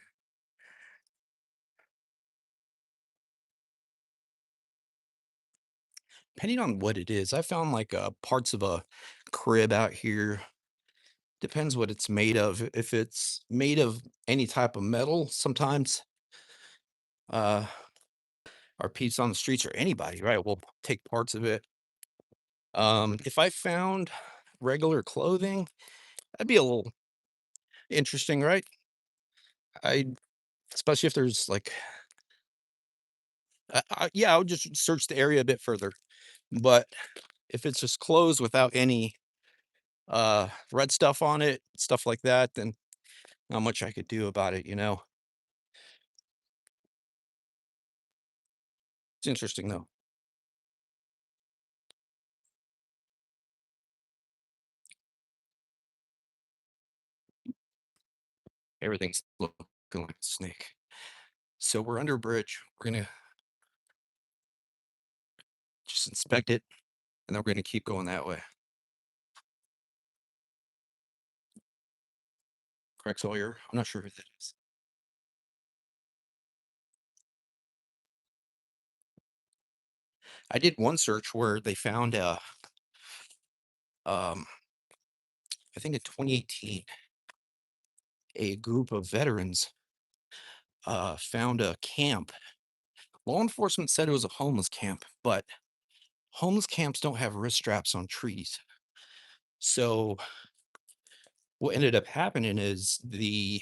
Depending on what it is, I found like parts of a crib out here. Depends what it's made of. If it's made of any type of metal, sometimes uh our peeps on the streets or anybody, right? Will take parts of it. If I found regular clothing, that'd be a little interesting, right? I Especially if there's like yeah, I would just search the area a bit further. But if it's just clothes without any red stuff on it, stuff like that, then not much I could do about it, you know. It's interesting though. Everything's looking like a snake. So we're under a bridge. We're gonna just inspect it, and then we're gonna keep going that way. Correct, Sawyer? I'm not sure who that is. I did one search where they found um I think in 2018, a group of veterans found a camp. Law enforcement said it was a homeless camp, but homeless camps don't have wrist straps on trees. So what ended up happening is I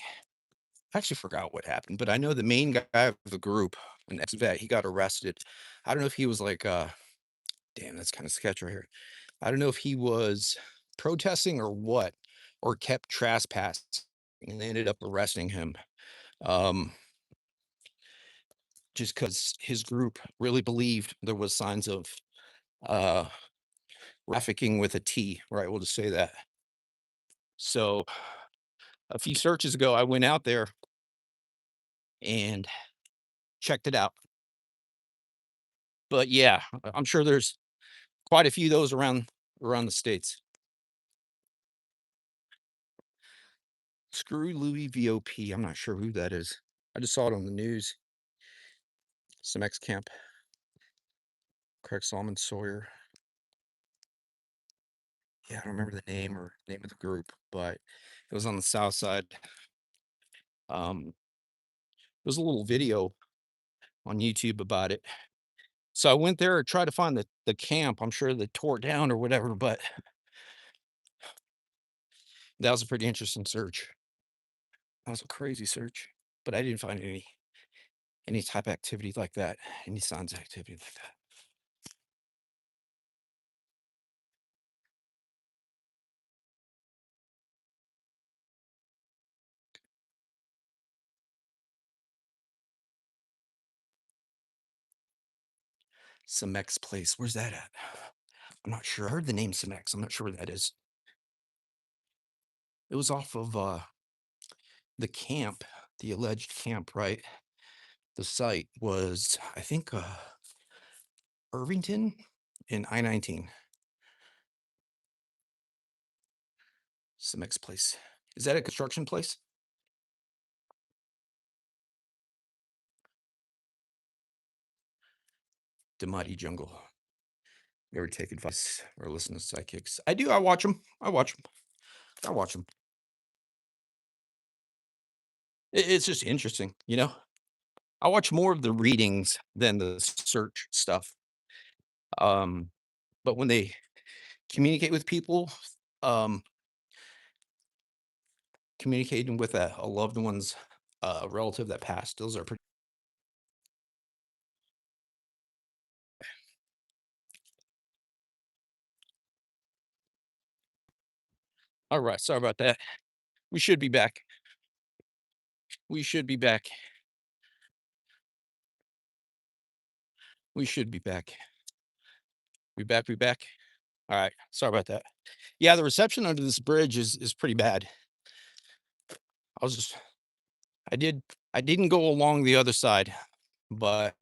actually forgot what happened, but I know the main guy of the group, an ex-vet, he got arrested. I don't know if he was like, damn, that's kind of sketch right here. I don't know if he was protesting or what, or kept trespassing, and they ended up arresting him. Um, just because his group really believed there was signs of uh trafficking with a T, right? We'll just say that. So a few searches ago, I went out there and checked it out. But yeah, I'm sure there's quite a few of those around the states. Screw Louis VOP. I'm not sure who that is. I just saw it on the news. Some ex camp. Craig Solomon Sawyer. Yeah, I don't remember the name of the group, but it was on the south side. There was a little video on YouTube about it. So I went there and tried to find the camp. I'm sure they tore it down or whatever, but that was a pretty interesting search. That was a crazy search, but I didn't find any type of activity like that, any signs of activity like that. Semex Place. Where's that at? I'm not sure. I heard the name Semex. I'm not sure where that is. It was off of the camp, the alleged camp, right? The site was, I think, Irvington in I-19. Semex Place. Is that a construction place? The Muddy Jungle. You ever take advice or listen to psychics? I do. I watch them. I watch them. I watch them. It's just interesting, you know? I watch more of the readings than the search stuff. Um, but when they communicate with people, um, communicating with a loved one's relative that passed, those are pretty. All right. Sorry about that. We should be back. We should be back. We should be back. We back. We back. All right. Sorry about that. Yeah, the reception under this bridge is pretty bad. I was just I did I didn't go along the other side, but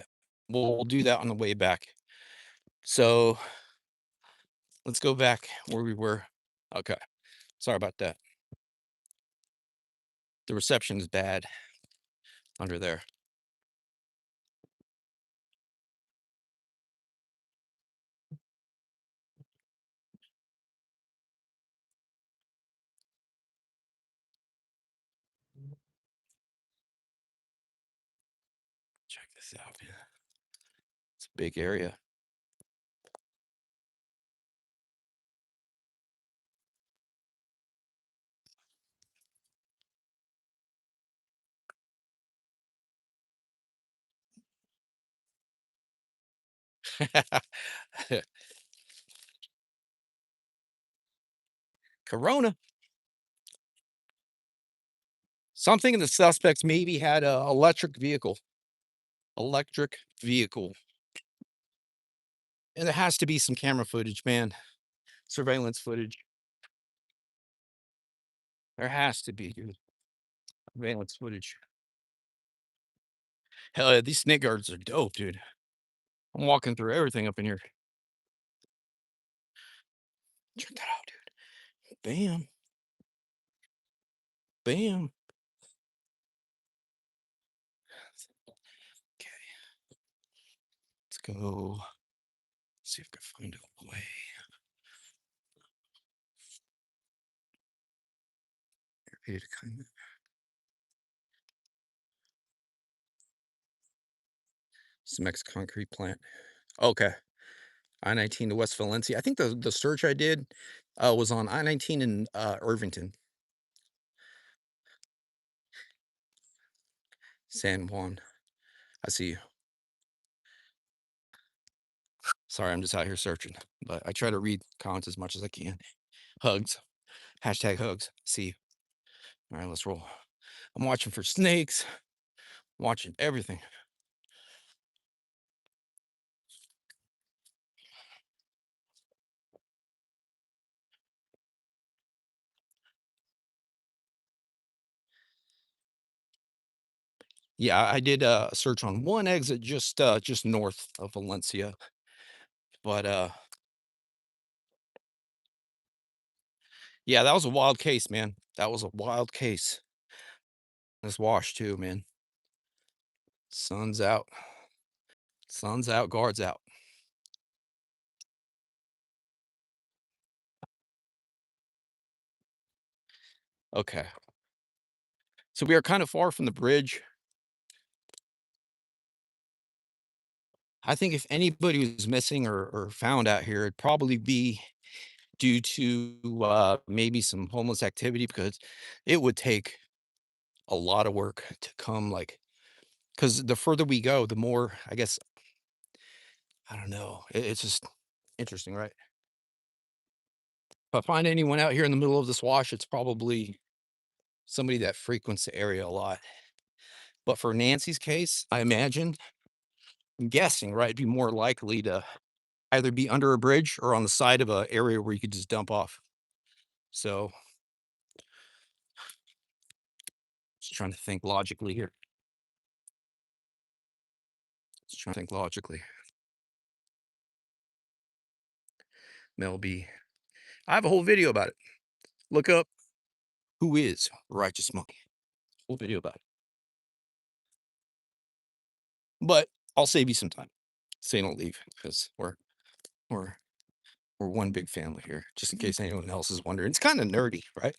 we'll do that on the way back. So let's go back where we were. Okay. Sorry about that. The reception is bad under there. Check this out. Yeah. It's a big area. Corona. Something in the suspects maybe had a electric vehicle. Electric vehicle. And there has to be some camera footage, man. Surveillance footage. There has to be, dude. Surveillance footage. Hell yeah, these snake guards are dope, dude. I'm walking through everything up in here. Check that out, dude. Bam. Bam. Okay. Let's go. See if I can find a way. Here to kind of Cemex concrete plant. Okay. I-19 to West Valencia. I think the search I did was on I-19 in Irvington. San Juan. I see you. Sorry, I'm just out here searching, but I try to read comments as much as I can. Hugs. Hashtag hugs. See you. All right, let's roll. I'm watching for snakes, watching everything. Yeah, I did a search on one exit just north of Valencia, but Yeah, that was a wild case, man. That was a wild case. This wash too, man. Sun's out. Sun's out, guards out. Okay. So we are kind of far from the bridge. I think if anybody was missing or found out here, it'd probably be due to maybe some homeless activity because it would take a lot of work to come like because the further we go, the more I guess I don't know. It's just interesting, right? If I find anyone out here in the middle of this wash, it's probably somebody that frequents the area a lot. But for Nancy's case, I imagine, I'm guessing, right, it'd be more likely to either be under a bridge or on the side of a area where you could just dump off. So, just trying to think logically here. Just trying to think logically. Mel B. I have a whole video about it. Look up who is Righteous Monkey. Whole video about it. But I'll save you some time. So you don't leave because we're we're one big family here, just in case anyone else is wondering. It's kind of nerdy, right?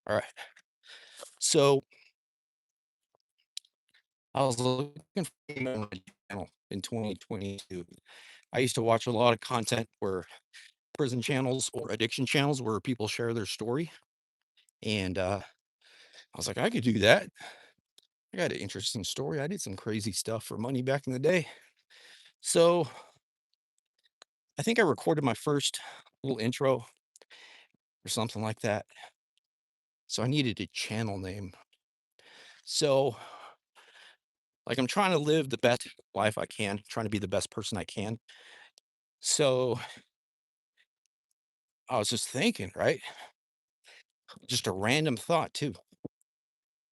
All right. So I was looking for on my channel in 2022. I used to watch a lot of content where prison channels or addiction channels where people share their story. And I was like, I could do that. I got an interesting story. I did some crazy stuff for money back in the day. So I think I recorded my first little intro or something like that. So I needed a channel name. So, like, I'm trying to live the best life I can, trying to be the best person I can. So I was just thinking, right? Just a random thought, too.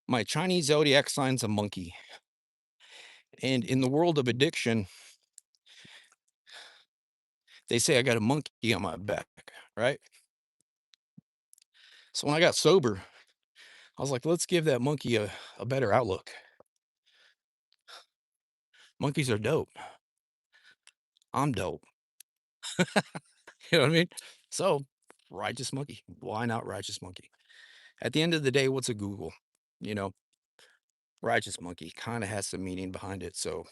My Chinese zodiac sign's a monkey. And in the world of addiction, they say I got a monkey on my back, right? So when I got sober, I was like, let's give that monkey a better outlook. Monkeys are dope. I'm dope. You know what I mean? So, righteous monkey. Why not righteous monkey? At the end of the day, what's a Google? You know, righteous monkey kind of has some meaning behind it. So,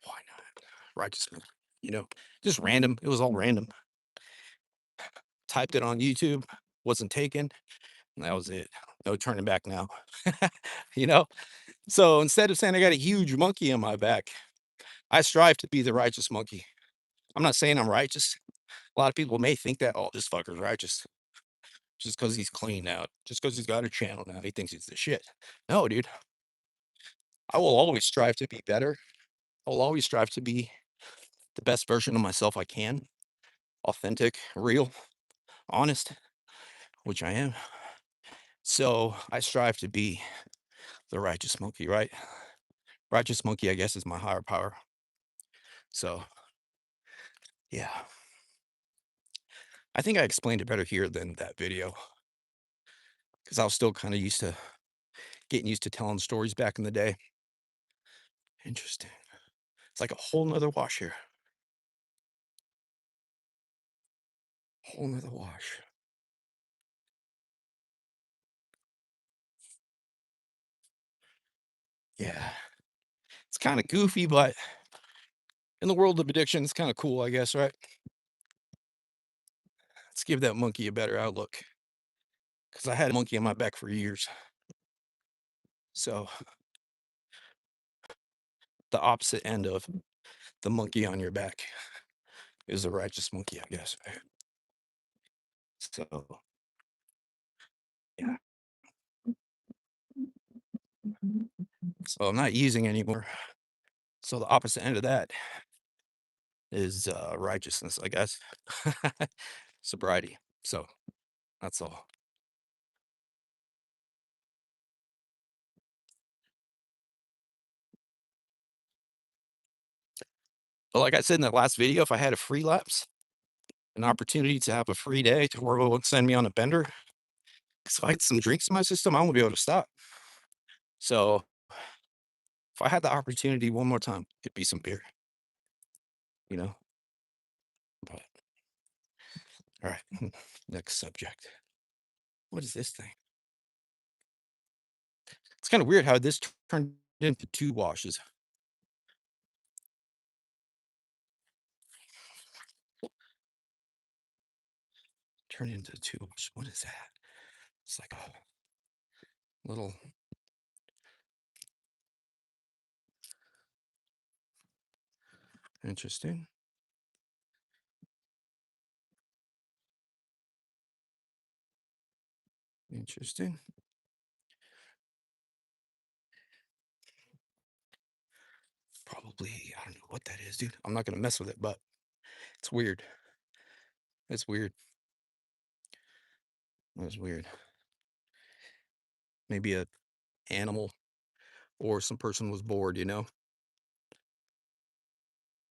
why not? Righteous monkey. You know, just random. It was all random. Typed it on YouTube, wasn't taken. And that was it. No turning back now. You know? So instead of saying I got a huge monkey on my back, I strive to be the righteous monkey. I'm not saying I'm righteous. A lot of people may think that, oh, this fucker's righteous just because he's clean now, just because he's got a channel now. He thinks he's the shit. No, dude. I will always strive to be better. I will always strive to be the best version of myself I can. Authentic, real, honest, which I am. So I strive to be the righteous monkey, right? Righteous monkey, I guess, is my higher power. So, yeah. I think I explained it better here than that video because I was still kind of used to getting used to telling stories back in the day. Interesting. It's like a whole nother wash here. Whole nother wash. Yeah. It's kind of goofy, but in the world of addiction, it's kind of cool, I guess, right? Let's give that monkey a better outlook because I had a monkey on my back for years. So, the opposite end of the monkey on your back is a righteous monkey, I guess. So, yeah. So, I'm not using anymore. So, the opposite end of that is righteousness, I guess. Sobriety. So, that's all. But like I said in that last video, if I had a free lapse, an opportunity to have a free day to where it won't send me on a bender. Because if I had some drinks in my system, I won't be able to stop. So if I had the opportunity one more time, it'd be some beer, you know? But all right, next subject. What is this thing? It's kind of weird how this turned into two washes. Turned into two. What is that? It's like a little. Interesting. Interesting. Probably, I don't know what that is, dude. I'm not gonna mess with it, but it's weird. It's weird. It's weird. Maybe a animal or some person was bored, you know?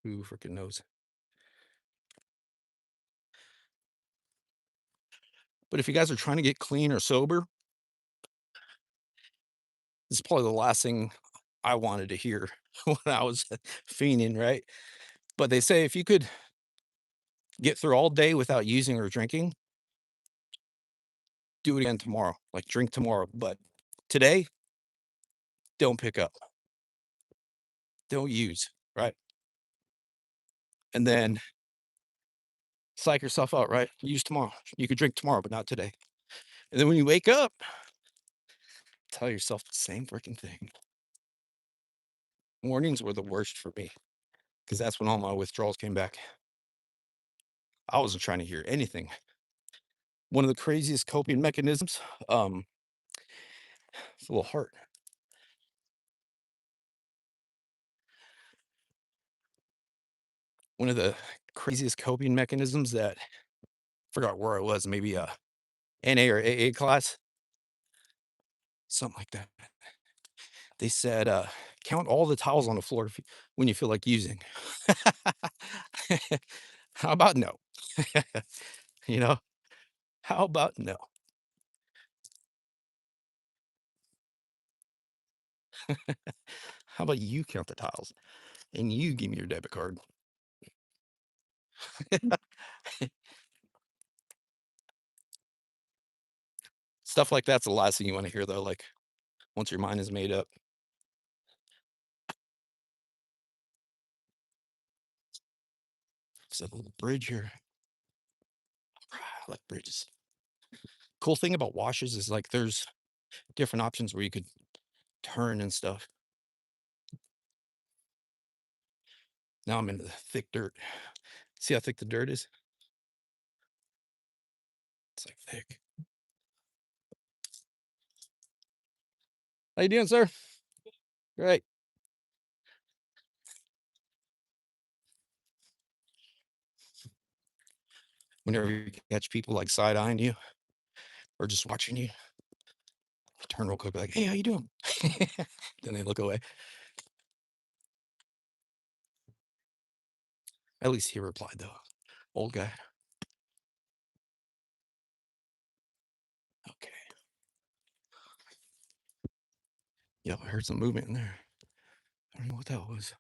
Who freaking knows? But if you guys are trying to get clean or sober, this is probably the last thing I wanted to hear when I was fiending, right? But they say if you could get through all day without using or drinking, do it again tomorrow. Like drink tomorrow. But today, don't pick up. Don't use, right? And then psych yourself out, right? Use tomorrow. You could drink tomorrow, but not today. And then when you wake up, tell yourself the same freaking thing. Mornings were the worst for me because that's when all my withdrawals came back. I wasn't trying to hear anything. One of the craziest coping mechanisms, it's a little heart. One of the craziest coping mechanisms that forgot where I was, maybe a NA or AA class, something like that. They said, count all the towels on the floor when you feel like using. How about no? You know, how about no? How about you count the tiles and you give me your debit card? Stuff like that's the last thing you want to hear, though. Like once your mind is made up, it's a little bridge here. I like bridges. Cool thing about washes is like there's different options where you could turn and stuff. Now I'm into the thick dirt. See how thick the dirt is? It's like thick. How you doing, sir? Great. Whenever you catch people like side eyeing you or just watching you, turn real quick, be like, "Hey, how you doing?" Then they look away. At least he replied though. Old guy. Okay. Yep, I heard some movement in there. I don't know what that was.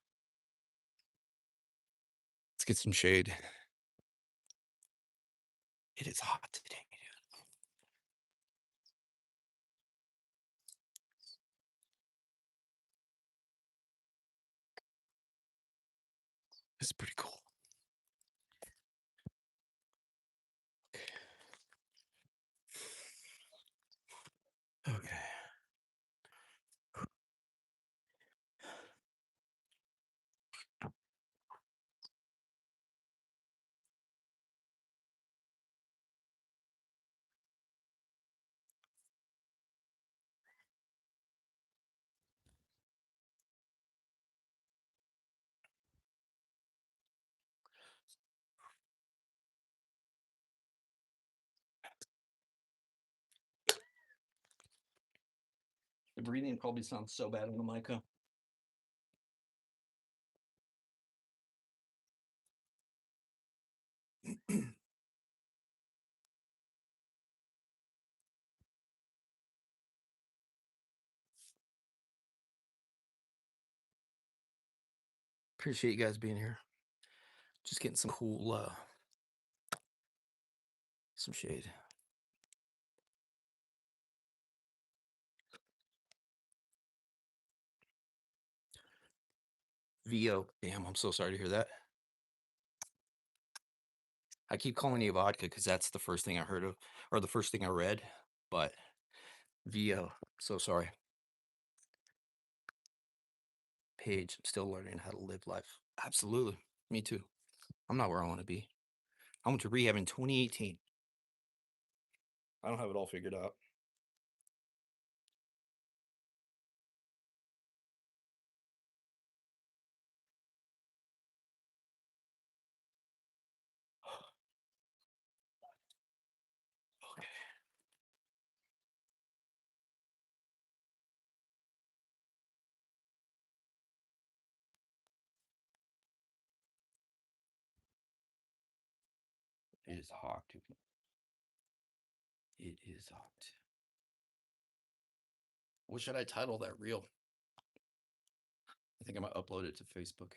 Let's get some shade. It is hot today. This is pretty cool. Okay. The breathing probably sounds so bad on the mic, huh? Appreciate you guys being here. Just getting some cool, some shade. VO. Damn, I'm so sorry to hear that. I keep calling you vodka because that's the first thing I heard of, or the first thing I read. But VO. So sorry. Paige, I'm still learning how to live life. Absolutely. Me too. I'm not where I want to be. I went to rehab in 2018. I don't have it all figured out. Okay. It is hot. It is hot. What should I title that reel? I think I might upload it to Facebook.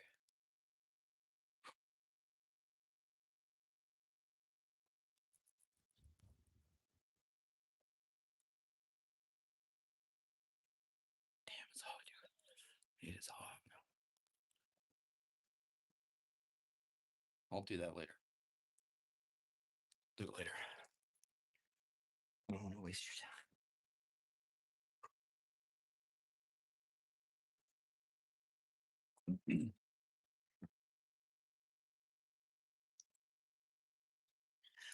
Damn, it's hot, dude. It is hot. I'll do that later. Do it later. I don't want to waste your time.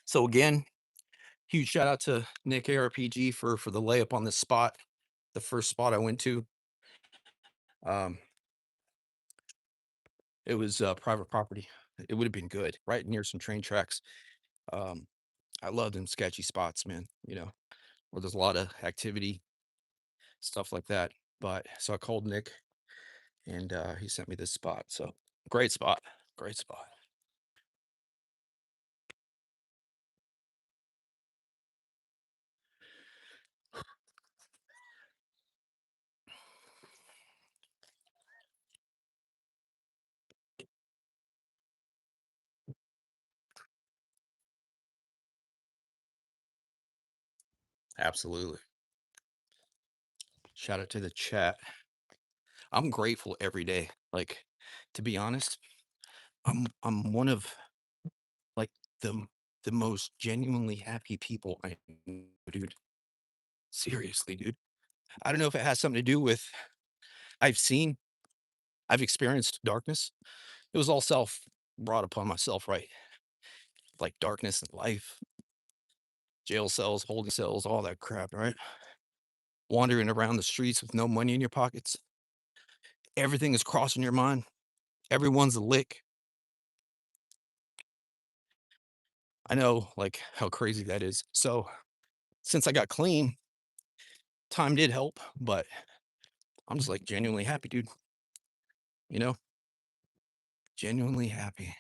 So again, huge shout out to Nick ARPG for the layup on this spot. The first spot I went to. Um, it was private property. It would have been good, right near some train tracks. Um, I love them sketchy spots, man. You know, where there's a lot of activity, stuff like that. But so I called Nick, and he sent me this spot. So great spot, great spot. Absolutely. Shout out to the chat. I'm grateful every day. Like, to be honest, I'm one of like the the most genuinely happy people I know, dude. Seriously, dude. I don't know if it has something to do with I've seen, I've experienced darkness. It was all self brought upon myself, right? Like darkness in life, jail cells, holding cells, all that crap, right? Wandering around the streets with no money in your pockets. Everything is crossing your mind. Everyone's a lick. I know like how crazy that is. So since I got clean, time did help, but I'm just like genuinely happy, dude. You know, genuinely happy.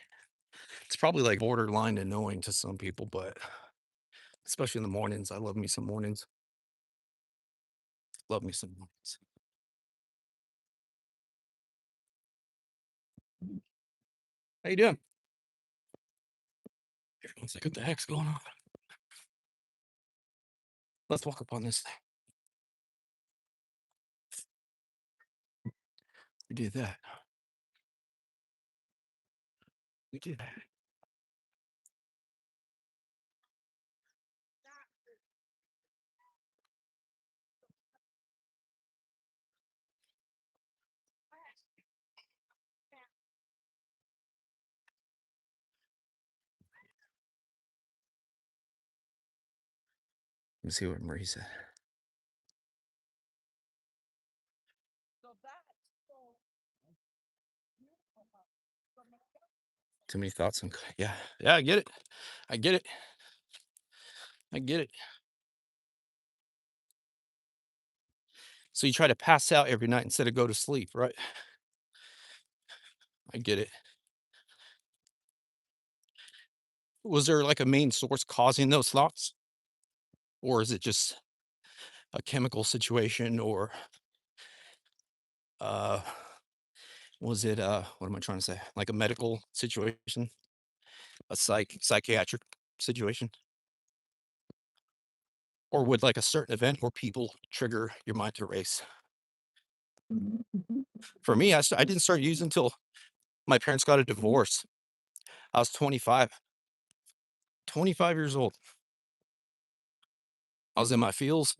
It's probably like borderline annoying to some people, but especially in the mornings. I love me some mornings. Love me some mornings. How you doing? Everyone's like, what the heck's going on? Let's walk up on this thing. We did that. We did that. Let me see what Marie said. Too many thoughts and yeah, yeah, I get it. I get it. I get it. So you try to pass out every night instead of go to sleep, right? I get it. Was there like a main source causing those thoughts? Or is it just a chemical situation or uh Was it what am I trying to say? Like a medical situation, a psychiatric situation, or would like a certain event or people trigger your mind to race? For me, I didn't start using until my parents got a divorce. I was 25, 25 years old. I was in my feels.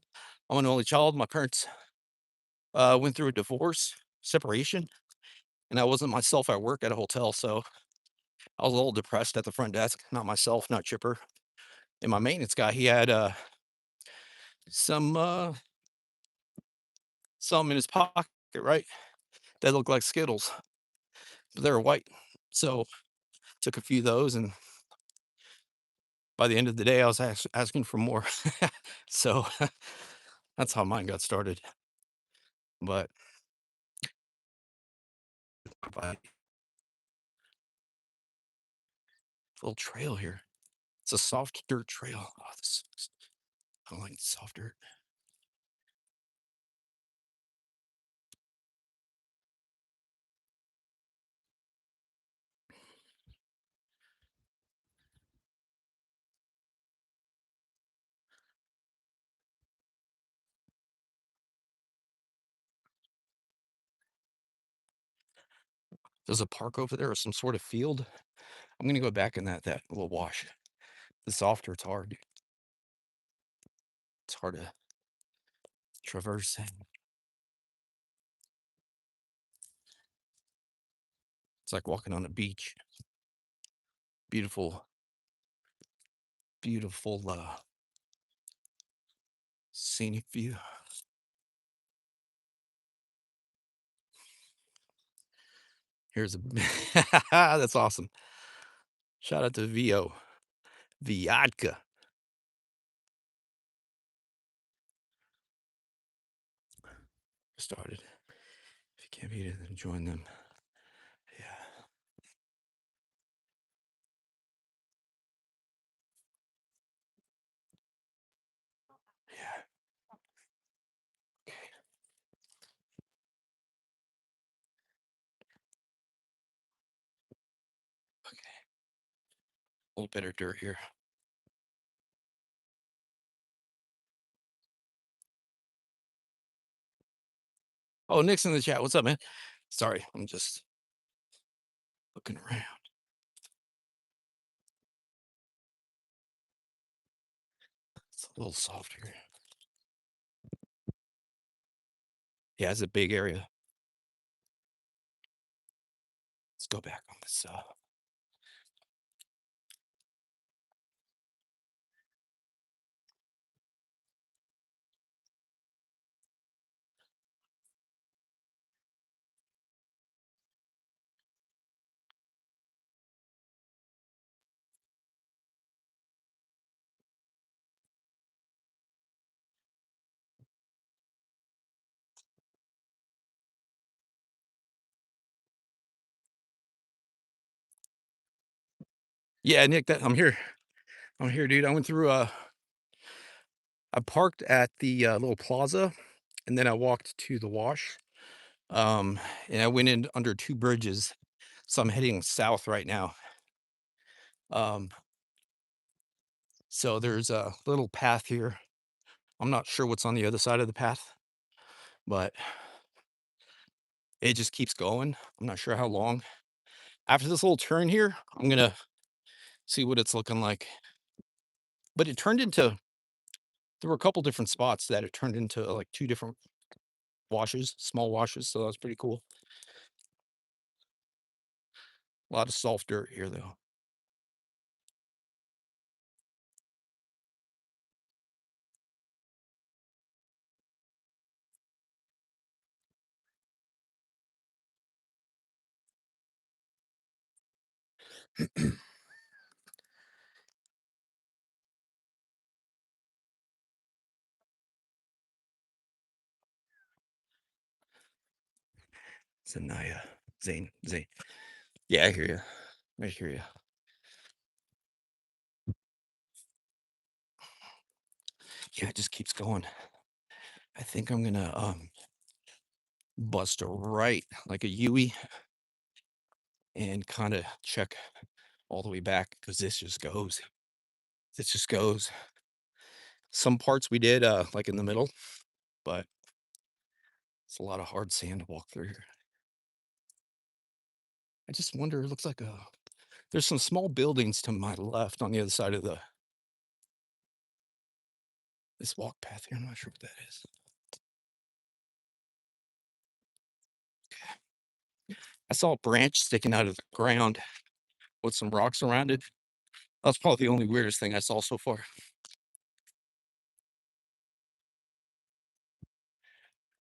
I'm an only child. My parents went through a divorce, separation, and I wasn't myself at work at a hotel. So I was a little depressed at the front desk. Not myself, not chipper. And my maintenance guy, he had some some in his pocket, right? That looked like Skittles, but they were white. So took a few of those, and by the end of the day, I was asking for more. So that's how mine got started. But by little trail here. It's a soft dirt trail. Oh, this sucks. I don't like soft dirt. There's a park over there or some sort of field. I'm gonna go back in that little wash. The softer, it's hard. It's hard to traverse. It's like walking on a beach. Beautiful, beautiful scenic view. Here's a that's awesome. Shout out to VO. Viadka started. If you can't beat it, then join them. Yeah. Yeah. Okay. Okay. A little better dirt here. Oh, Nick's in the chat. What's up, man? Sorry, I'm just looking around. It's a little soft here. Yeah, it's a big area. Let's go back on this. Yeah, Nick, I'm here. I'm here, dude. I went through. I parked at the little plaza, and then I walked to the wash. Um, and I went in under two bridges, so I'm heading south right now. Um, so there's a little path here. I'm not sure what's on the other side of the path, but it just keeps going. I'm not sure how long. After this little turn here, I'm gonna see what it's looking like. But it turned into there were a couple different spots that it turned into like two different washes, small washes. So that was pretty cool. A lot of soft dirt here, though. Zanaya, Zane. Yeah, I hear you. I hear you. Yeah, it just keeps going. I think I'm gonna bust a right like a Yui and kind of check all the way back because this just goes. This just goes. Some parts we did like in the middle, but it's a lot of hard sand to walk through here. I just wonder, it looks like there's some small buildings to my left on the other side of this walk path here. I'm not sure what that is. I saw a branch sticking out of the ground with some rocks around it. That's probably the only weirdest thing I saw so far.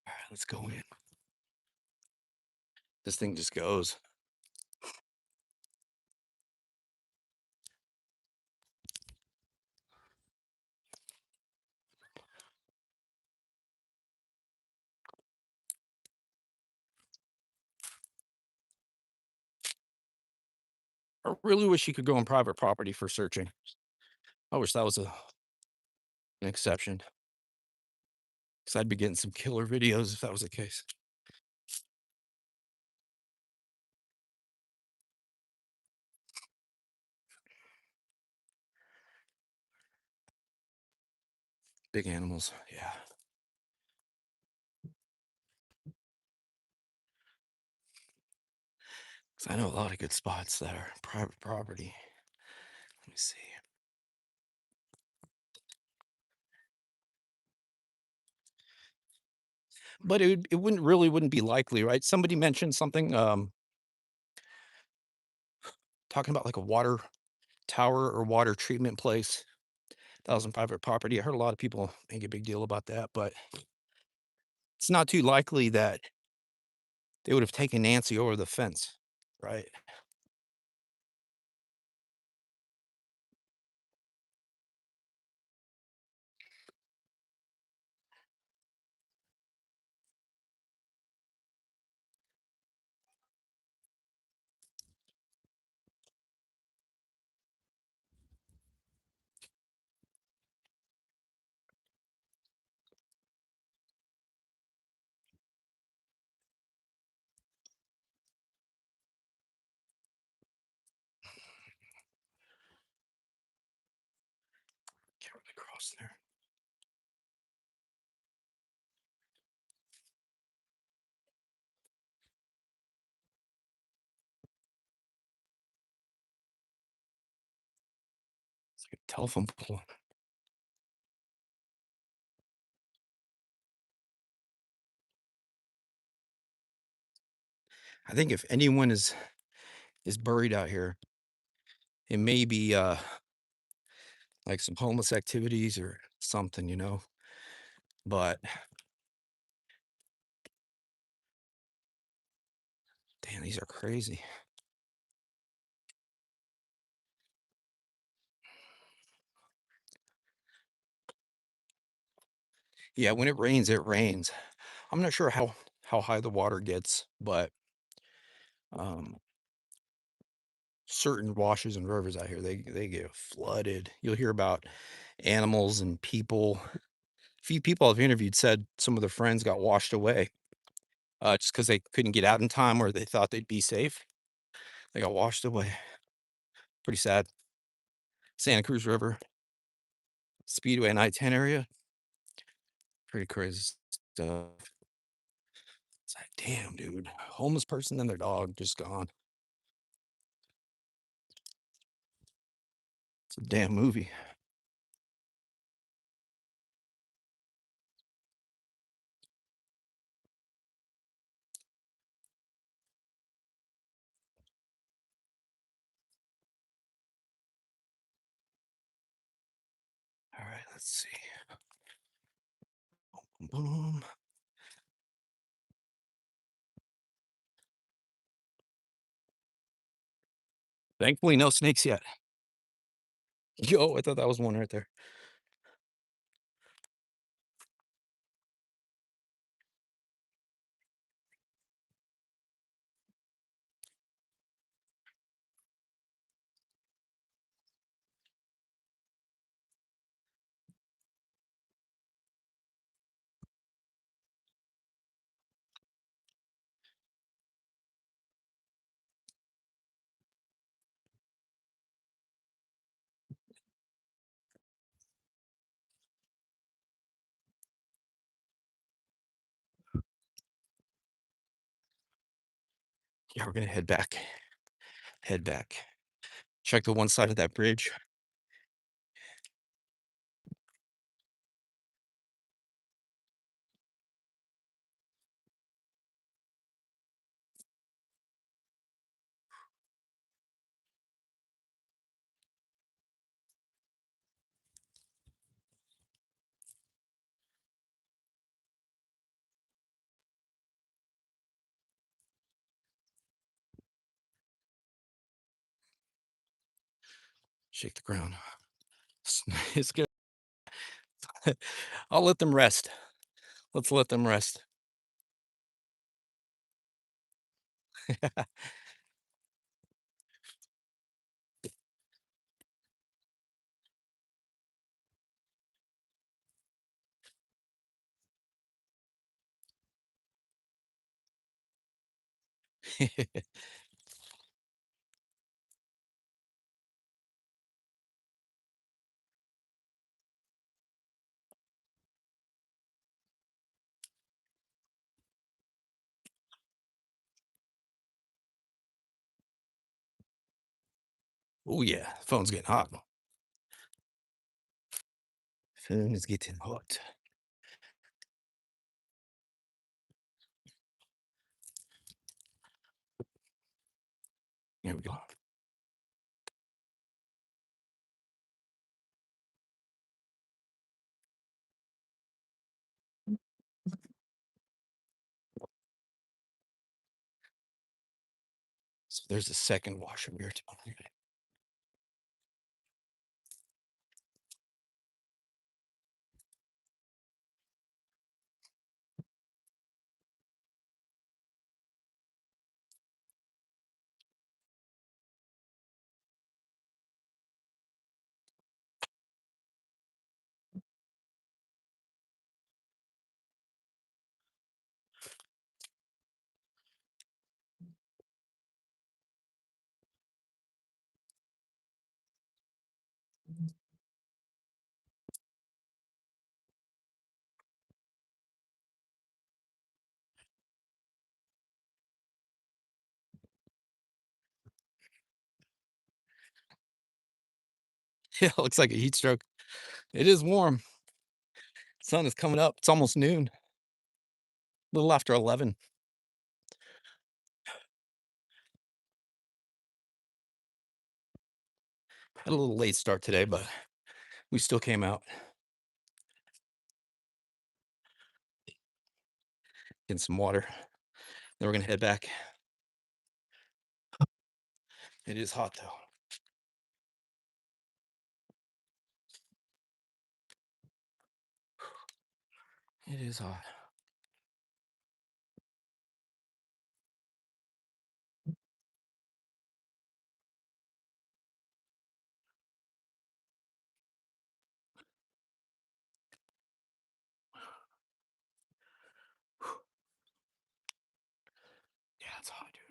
All right, let's go in. This thing just goes. I really wish you could go on private property for searching. I wish that was an exception, because I'd be getting some killer videos if that was the case. Big animals, yeah. 'Cause I know a lot of good spots that are private property. Let me see. But it wouldn't really wouldn't be likely, right? Somebody mentioned something, talking about like a water tower or water treatment place that was on private property. I heard a lot of people make a big deal about that, but it's not too likely that they would have taken Nancy over the fence, right? Can't really cross there. It's like a telephone pole. I think if anyone is buried out here, it may be like some homeless activities or something, you know. But damn, these are crazy. Yeah, when it rains, it rains. I'm not sure how high the water gets, but um certain washes and rivers out here, they get flooded. You'll hear about animals and people. A few people I've interviewed said some of their friends got washed away just because they couldn't get out in time or they thought they'd be safe. They got washed away. Pretty sad. Santa Cruz River, Speedway and I-10 area. Pretty crazy stuff. It's like, damn, dude. Homeless person and their dog just gone. It's a damn movie. All right, let's see. Boom. Thankfully, no snakes yet. Yo, I thought that was one right there. Yeah, we're gonna head back. Head back. Check the one side of that bridge. Shake the ground. It's good. I'll let them rest. Let's let them rest. Oh yeah, phone's getting hot. Phone is getting hot. Here we go. So there's a second washer here too. Yeah, it looks like a heat stroke. It is warm. Sun is coming up. It's almost noon. A little after 11. Had a little late start today, but we still came out. Getting some water. Then we're gonna head back. It is hot though. It is hot. Yeah, it's hot, dude.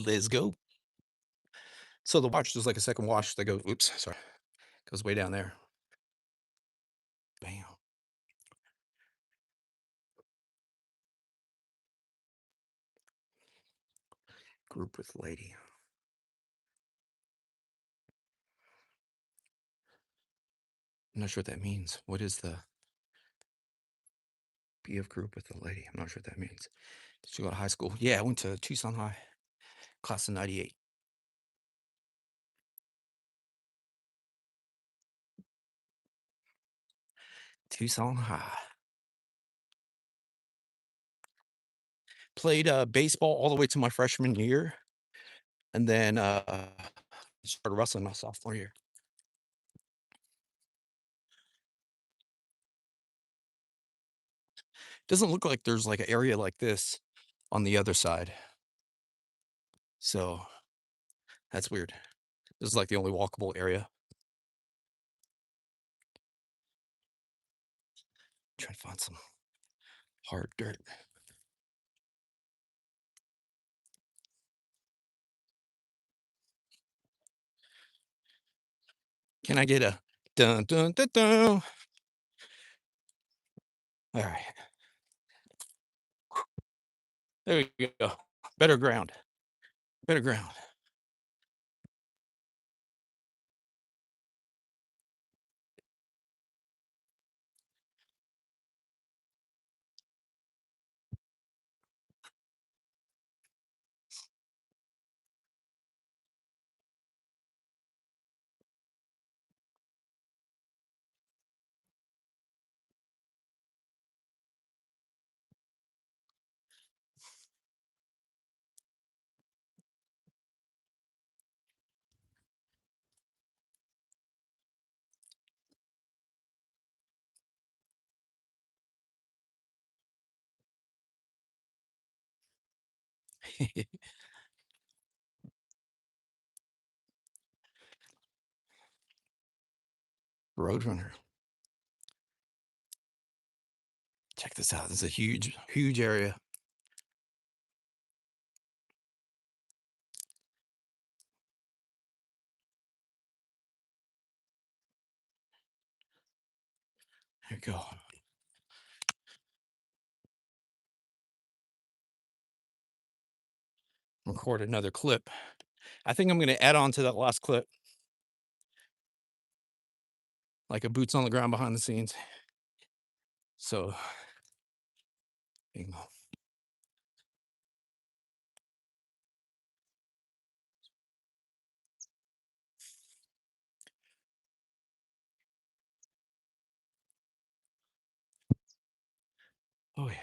Let's go. So the watch, there's like a second wash that goes, oops, sorry, goes way down there. Bam. Group with lady. I'm not sure what that means. What is the be of group with a lady? I'm not sure what that means. Did you go to high school? Yeah, I went to Tucson High, class of 98. Tucson High. Played baseball all the way to my freshman year, and then started wrestling my sophomore year. Doesn't look like there's like an area like this on the other side. So that's weird. This is like the only walkable area. Trying to find some hard dirt. Can I get a Dun, dun, dun, dun. All right. There we go. Better ground. Better ground. Roadrunner. Check this out. This is a huge, huge area. There you go. Record another clip. I think I'm going to add on to that last clip, like a boots on the ground behind the scenes. So, there you go. Oh yeah.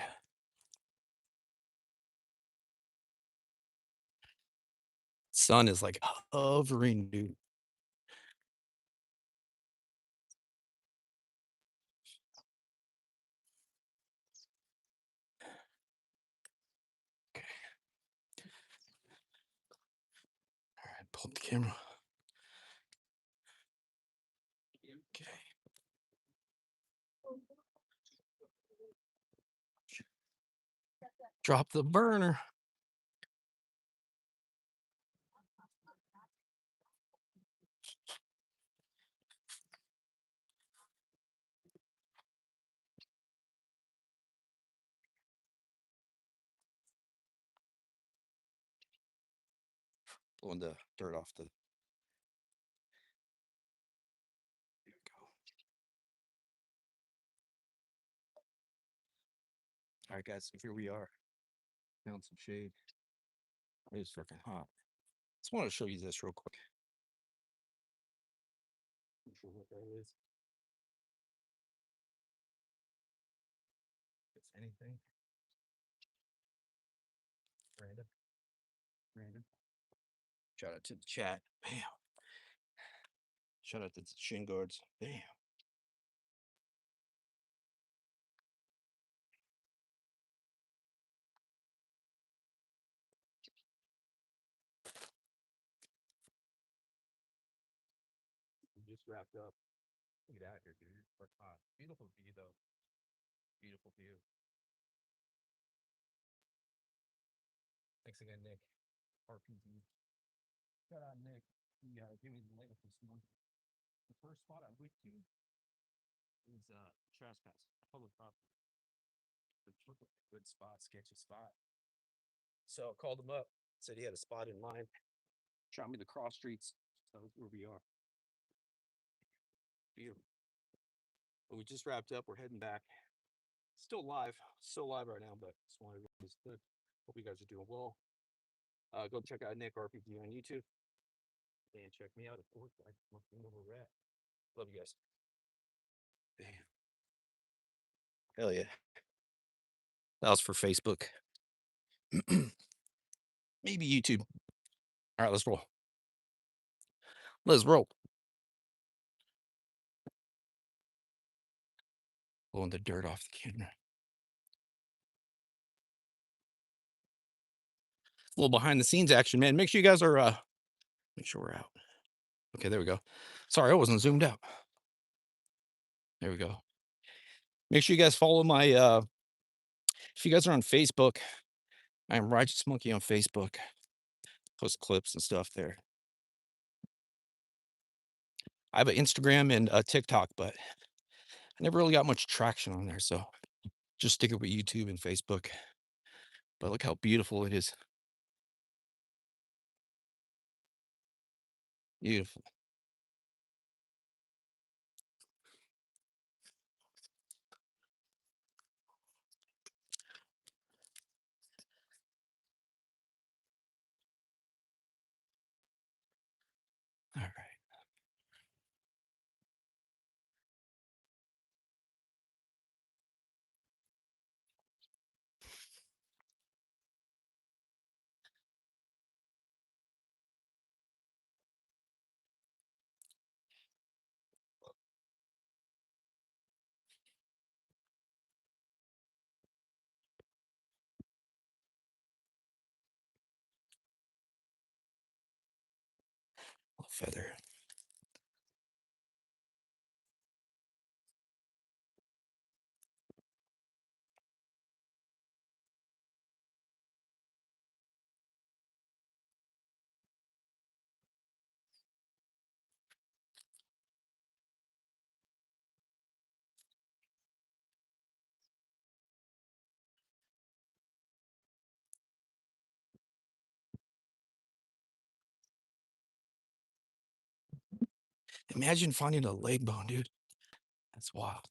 Sun is like hovering, dude. Okay. All right, pull up the camera. Okay. Drop the burner. Blowing the dirt off the. There we go. All right, guys. So here we are. Found some shade. It is freaking hot. Just want to show you this real quick. Not sure what that is. If it's anything. Random. Random. Shout out to the chat. Bam. Shout out to the shin guards. Bam. We just wrapped up. Look at that here, dude. It's hot. Beautiful view, though. Beautiful view. Thanks again, Nick. RPG. Shout out, Nick. He gave me the latest this morning. The first spot I went to is trespass, public property. Good spot, sketchy spot. So I called him up, said he had a spot in mind, shot me the cross streets. So where we are. Beautiful. But we just wrapped up. We're heading back. Still live right now, but just wanted to release good. Hope you guys are doing well. Go check out Nick RPG on YouTube and check me out at Foresight. Where we're at. Love you guys. Damn. Hell yeah. That was for Facebook. Maybe YouTube. All right, let's roll. Let's roll. Blowing the dirt off the camera. A little behind the scenes action, man. Make sure you guys are make sure we're out. Okay, there we go. Sorry, I wasn't zoomed out. There we go. Make sure you guys follow my if you guys are on Facebook, I am Righteous Monkey on Facebook. Post clips and stuff there. I have an Instagram and a TikTok, but I never really got much traction on there, so just stick it with YouTube and Facebook. But look how beautiful it is. Beautiful. All right. Little feather. Imagine finding a leg bone, dude. That's wild.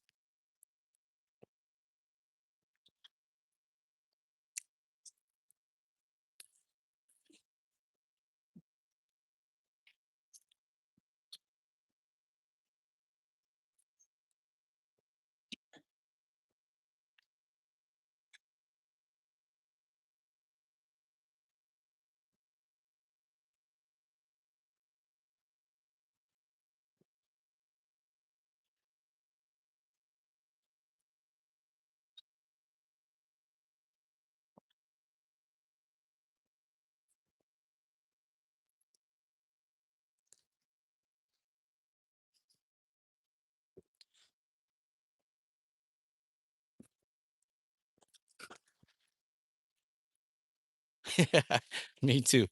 Yeah, me too.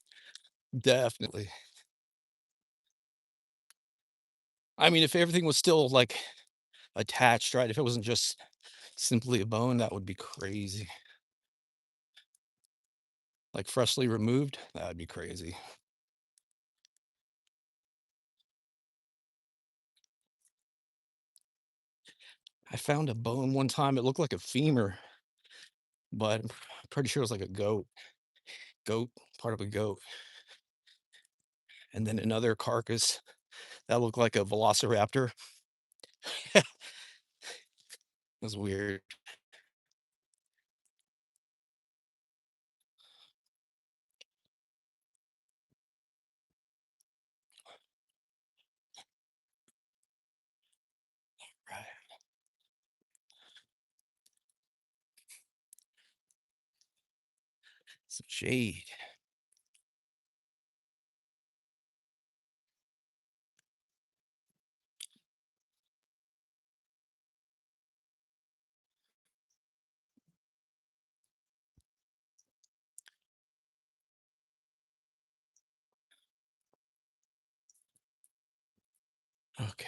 Definitely. I mean, if everything was still like attached, right? If it wasn't just simply a bone, that would be crazy. Like freshly removed, that would be crazy. I found a bone one time. It looked like a femur, but I'm pretty sure it was like a goat, part of a goat. And then another carcass that looked like a velociraptor. It was weird. Right. Some shade. Okay.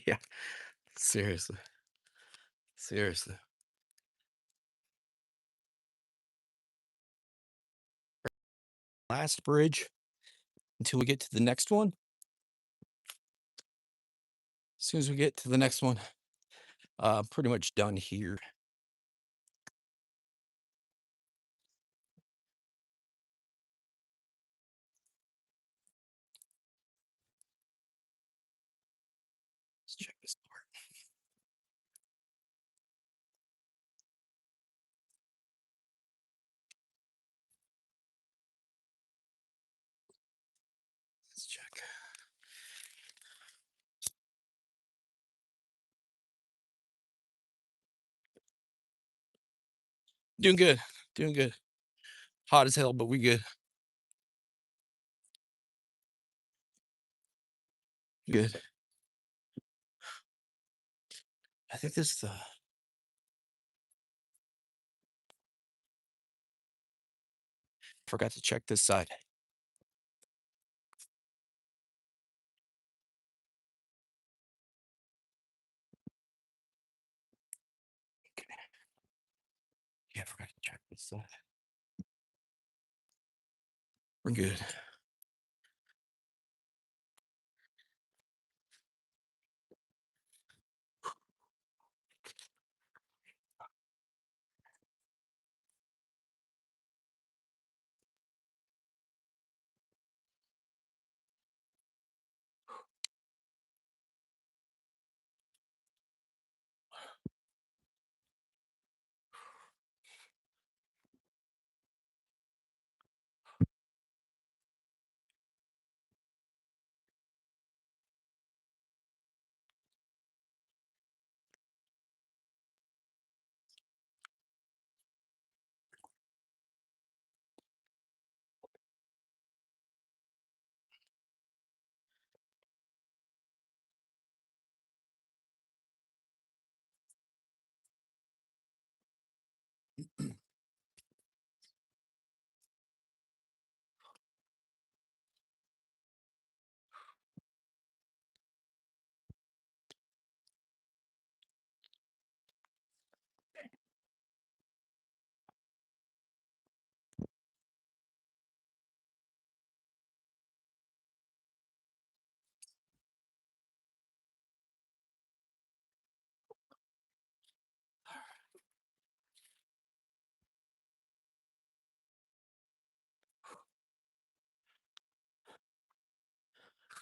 Yeah. Seriously. Seriously. Last bridge until we get to the next one. As soon as we get to the next one, pretty much done here. Let's check this part. Let's check. Doing good. Doing good. Hot as hell, but we good. Good. I think this is the forgot to check this side. Yeah, I forgot to check this side. We're good.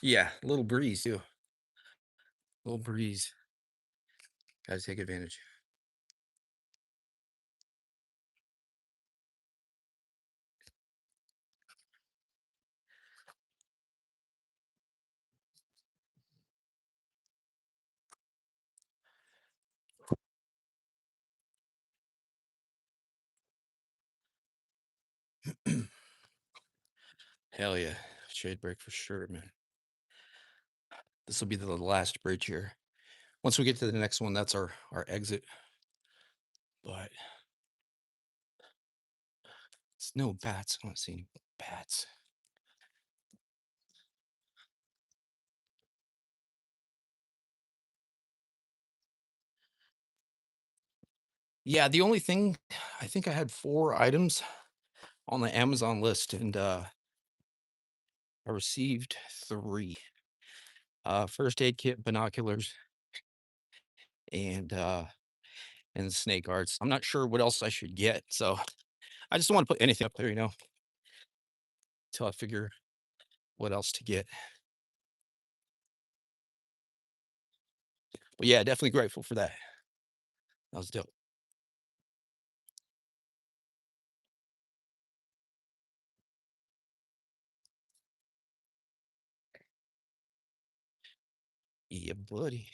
Yeah, a little breeze too. A little breeze. Gotta take advantage. Hell yeah. Shade break for sure, man. This will be the last bridge here. Once we get to the next one, that's our exit. But it's no bats. I don't see any bats. Yeah, the only thing I think I had 4 items on the Amazon list and I received 3. First aid kit, binoculars, and snake guards. I'm not sure what else I should get, so I just don't want to put anything up there, until I figure what else to get. But yeah, definitely grateful for that. That was dope. Yeah, buddy.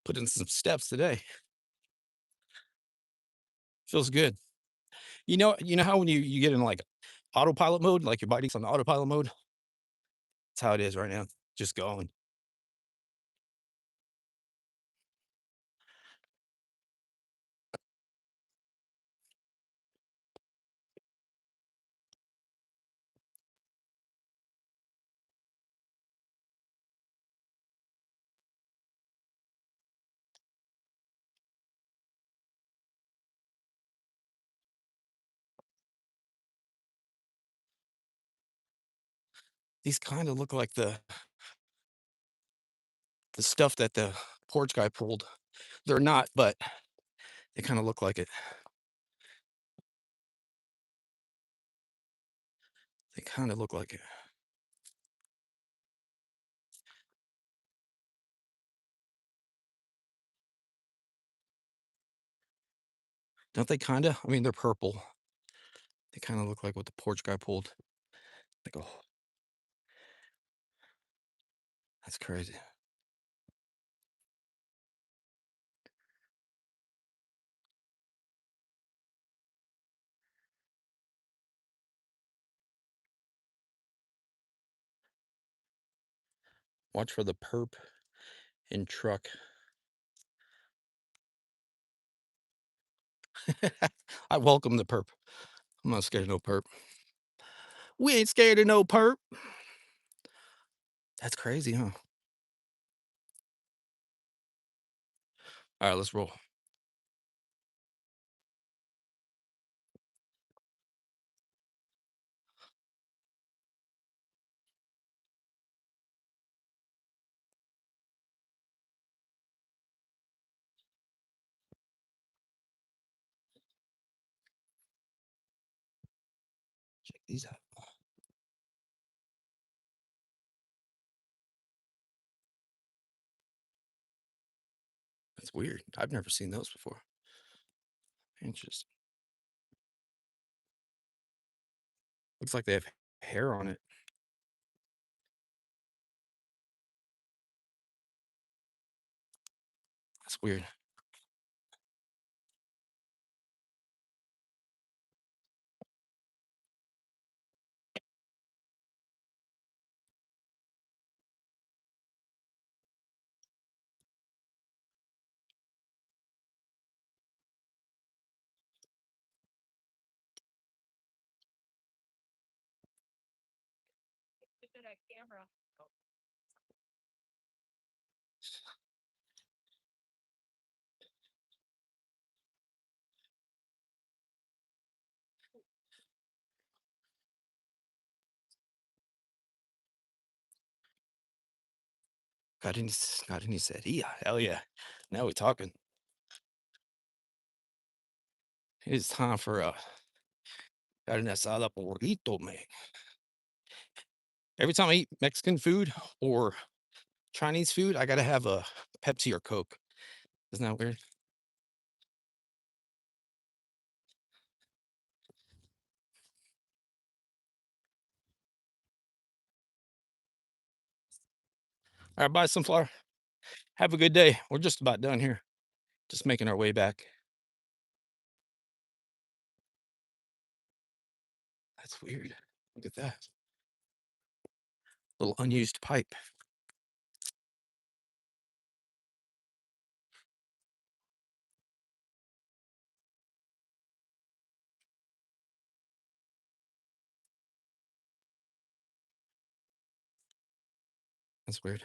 Put in some steps today. Feels good. You know how when you get in like autopilot mode, like your body's on autopilot mode? That's how it is right now. Just going. These kind of look like the stuff that the porch guy pulled. They're not, but they kind of look like it. They kind of look like it. Don't they kinda? I mean, they're purple. They kinda look like what the porch guy pulled. Like, oh, that's crazy. Watch for the perp in truck. I welcome the perp. I'm not scared of no perp. We ain't scared of no perp. That's crazy, huh? All right, let's roll. Check these out. That's weird. I've never seen those before. Interesting. Looks like they have hair on it. That's weird. Got any said, yeah, hell yeah. Now we're talking. It's time for carne asada burrito, man. Every time I eat Mexican food or Chinese food, I gotta have a Pepsi or Coke. Isn't that weird? All right, bye, Sunflower. Have a good day. We're just about done here. Just making our way back. That's weird. Look at that. Little unused pipe. That's weird.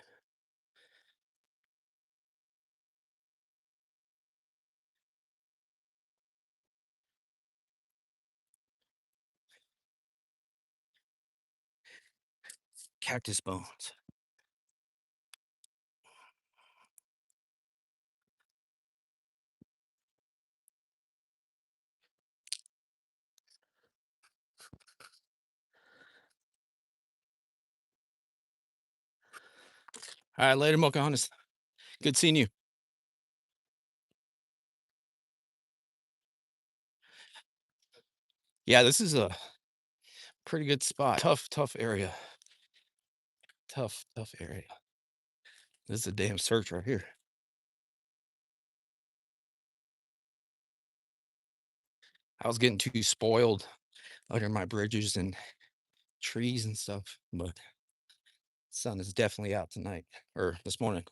Cactus bones. All right, later, Mocahonis. Good seeing you. Yeah, this is a pretty good spot. Tough area. Tough area. This is a damn search right here. I was getting too spoiled under my bridges and trees and stuff, but sun is definitely out tonight or this morning.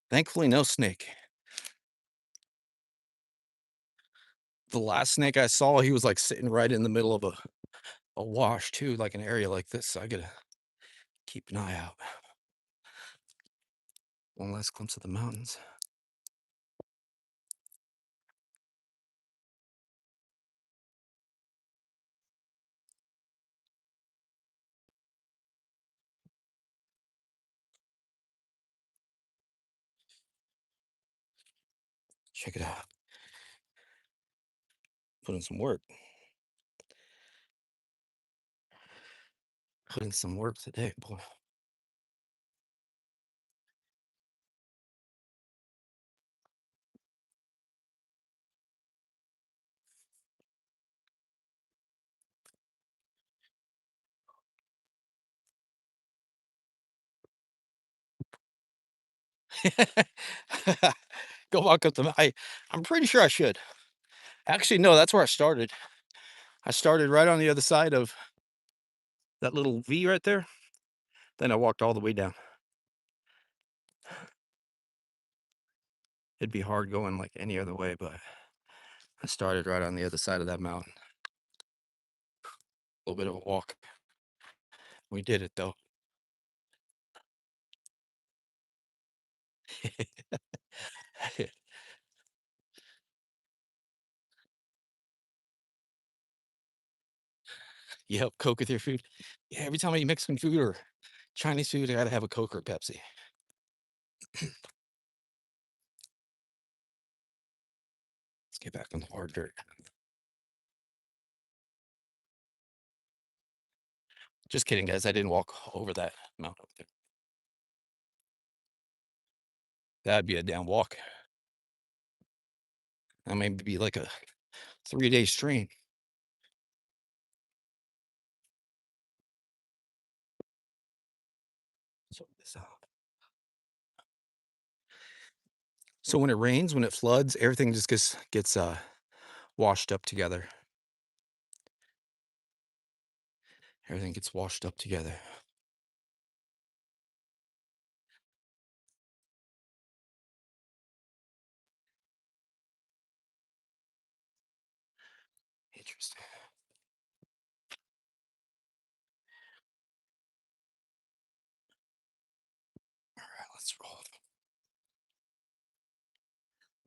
Thankfully, no snake. The last snake I saw, he was like sitting right in the middle of a wash too, like an area like this. So I gotta keep an eye out. One last glimpse of the mountains. Check it out. Put in some work. Put in some work today, boy. Go walk up the I'm pretty sure I should. Actually, no, that's where I started. I started right on the other side of that little V right there. Then I walked all the way down. It'd be hard going like any other way, but I started right on the other side of that mountain. A little bit of a walk. We did it though. Yep, Coke with your food. Yeah, every time I eat Mexican food or Chinese food, I gotta have a Coke or a Pepsi. Let's get back on the hard dirt. Just kidding, guys. I didn't walk over that mountain up there. That'd be a damn walk. That may be like a 3-day strain. So this out. So when it rains, when it floods, everything just gets washed up together. Everything gets washed up together. Interesting. All right, let's roll.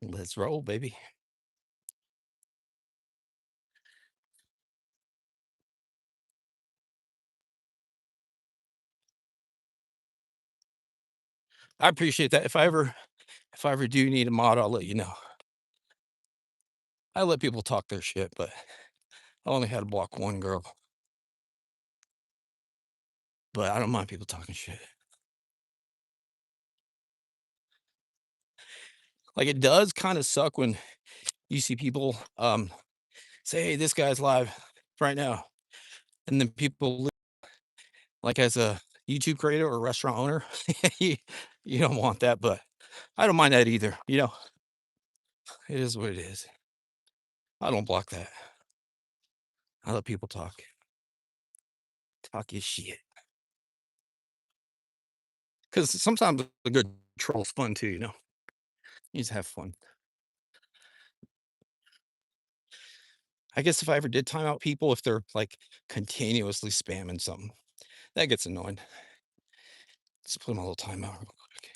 Let's roll, baby. I appreciate that. If I ever do need a mod, I'll let you know. I let people talk their shit, but I only had to block one girl. But I don't mind people talking shit. Like it does kind of suck when you see people say, "Hey, this guy's live right now," and then people like as a YouTube creator or restaurant owner, you, you don't want that, but I don't mind that either. It is what it is. I don't block that. I let people talk your shit, because sometimes a good troll's fun too. You just have fun. I guess if I ever did time out people, if they're like continuously spamming something, that gets annoying. Just put them a little timeout real quick.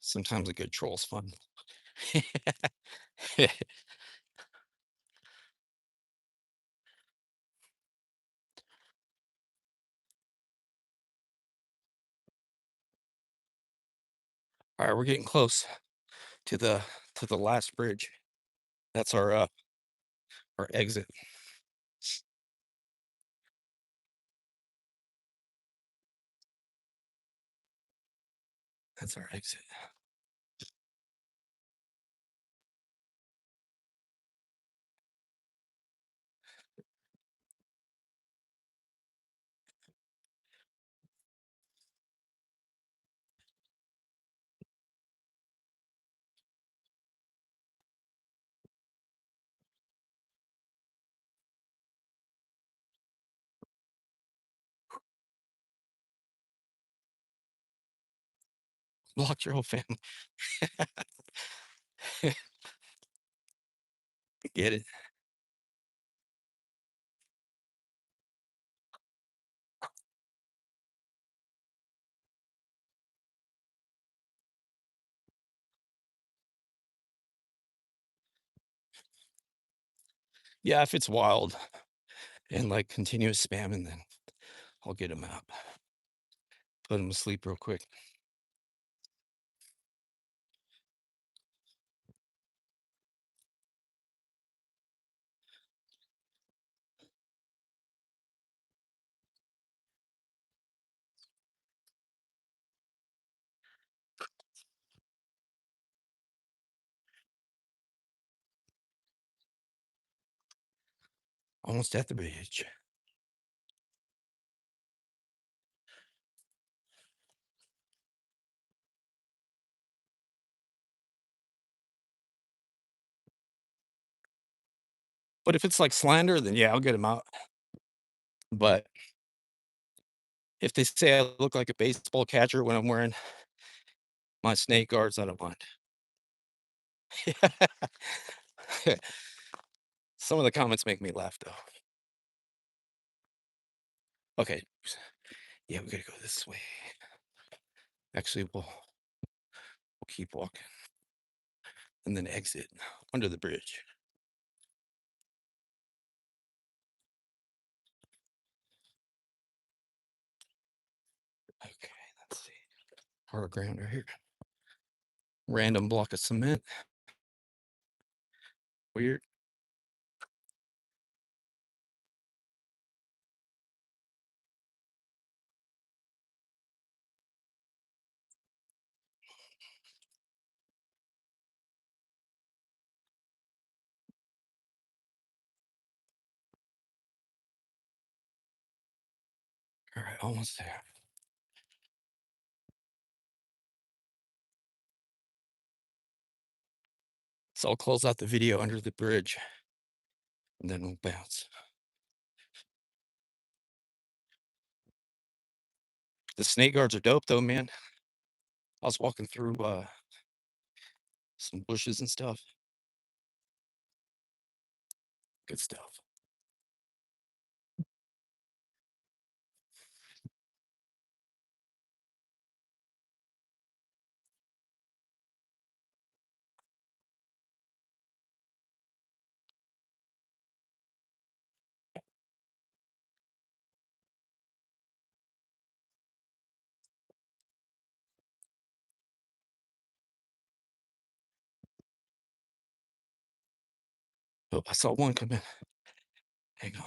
Sometimes a good troll's fun. All right, we're getting close to the last bridge. That's our exit. That's our exit. Blocked your whole family. Get it? Yeah, if it's wild and like continuous spamming, then I'll get him out. Put him to sleep real quick. Almost at the bridge. But if it's like slander, then yeah, I'll get him out. But if they say I look like a baseball catcher when I'm wearing my snake guards, I don't mind. Some of the comments make me laugh though. Okay. Yeah, we gotta go this way. Actually, we'll keep walking and then exit under the bridge. Okay, let's see. Hard ground right here. Random block of cement. Weird. All right, almost there. So I'll close out the video under the bridge and then we'll bounce. The snake guards are dope though, man. I was walking through some bushes and stuff. Good stuff. Oh, I saw one come in. Hang on.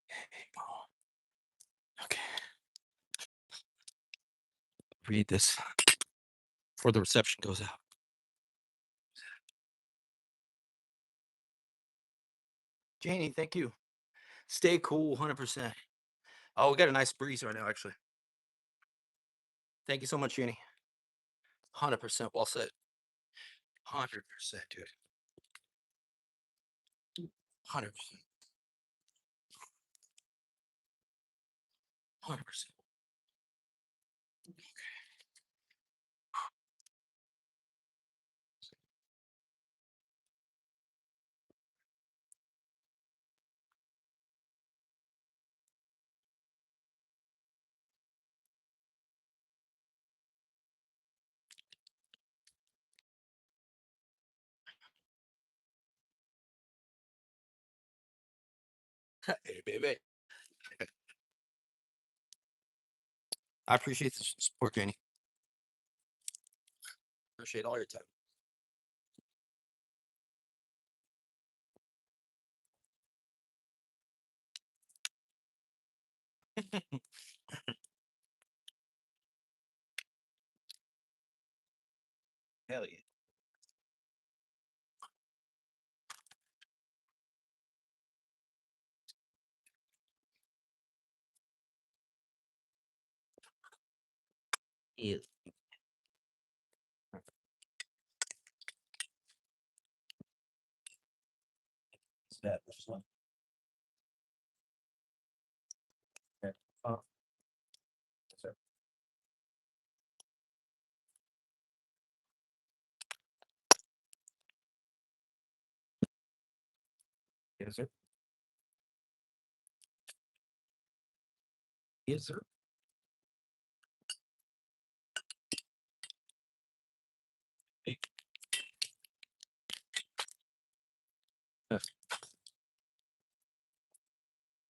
Hang on. Okay. Read this before the reception goes out. Janie, thank you. Stay cool, 100%. Oh, we got a nice breeze right now, actually. Thank you so much, Janie. 100% well said. 100%, dude. 100%. 100%. Hey, baby. I appreciate the support, Janie. Appreciate all your time. Hell yeah. Yeah. It's bad. This one. Okay. Yes, sir. Yes, sir. Yes, sir. Hey.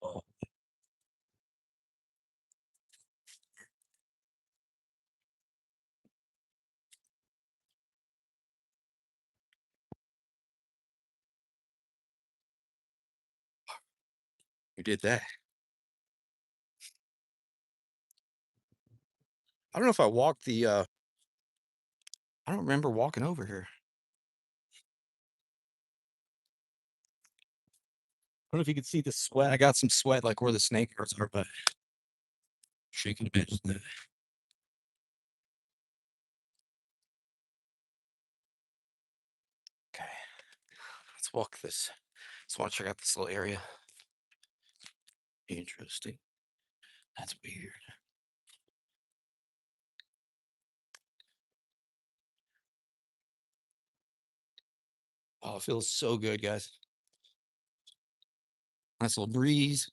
Oh, you did that. I don't know if I walked the, I don't remember walking over here. I don't know if you can see the sweat. I got some sweat like where the snake hurts are, but sure you can imagine that. Okay, let's walk this. Just want to check out this little area. Interesting. That's weird. Oh, it feels so good, guys. Nice little breeze.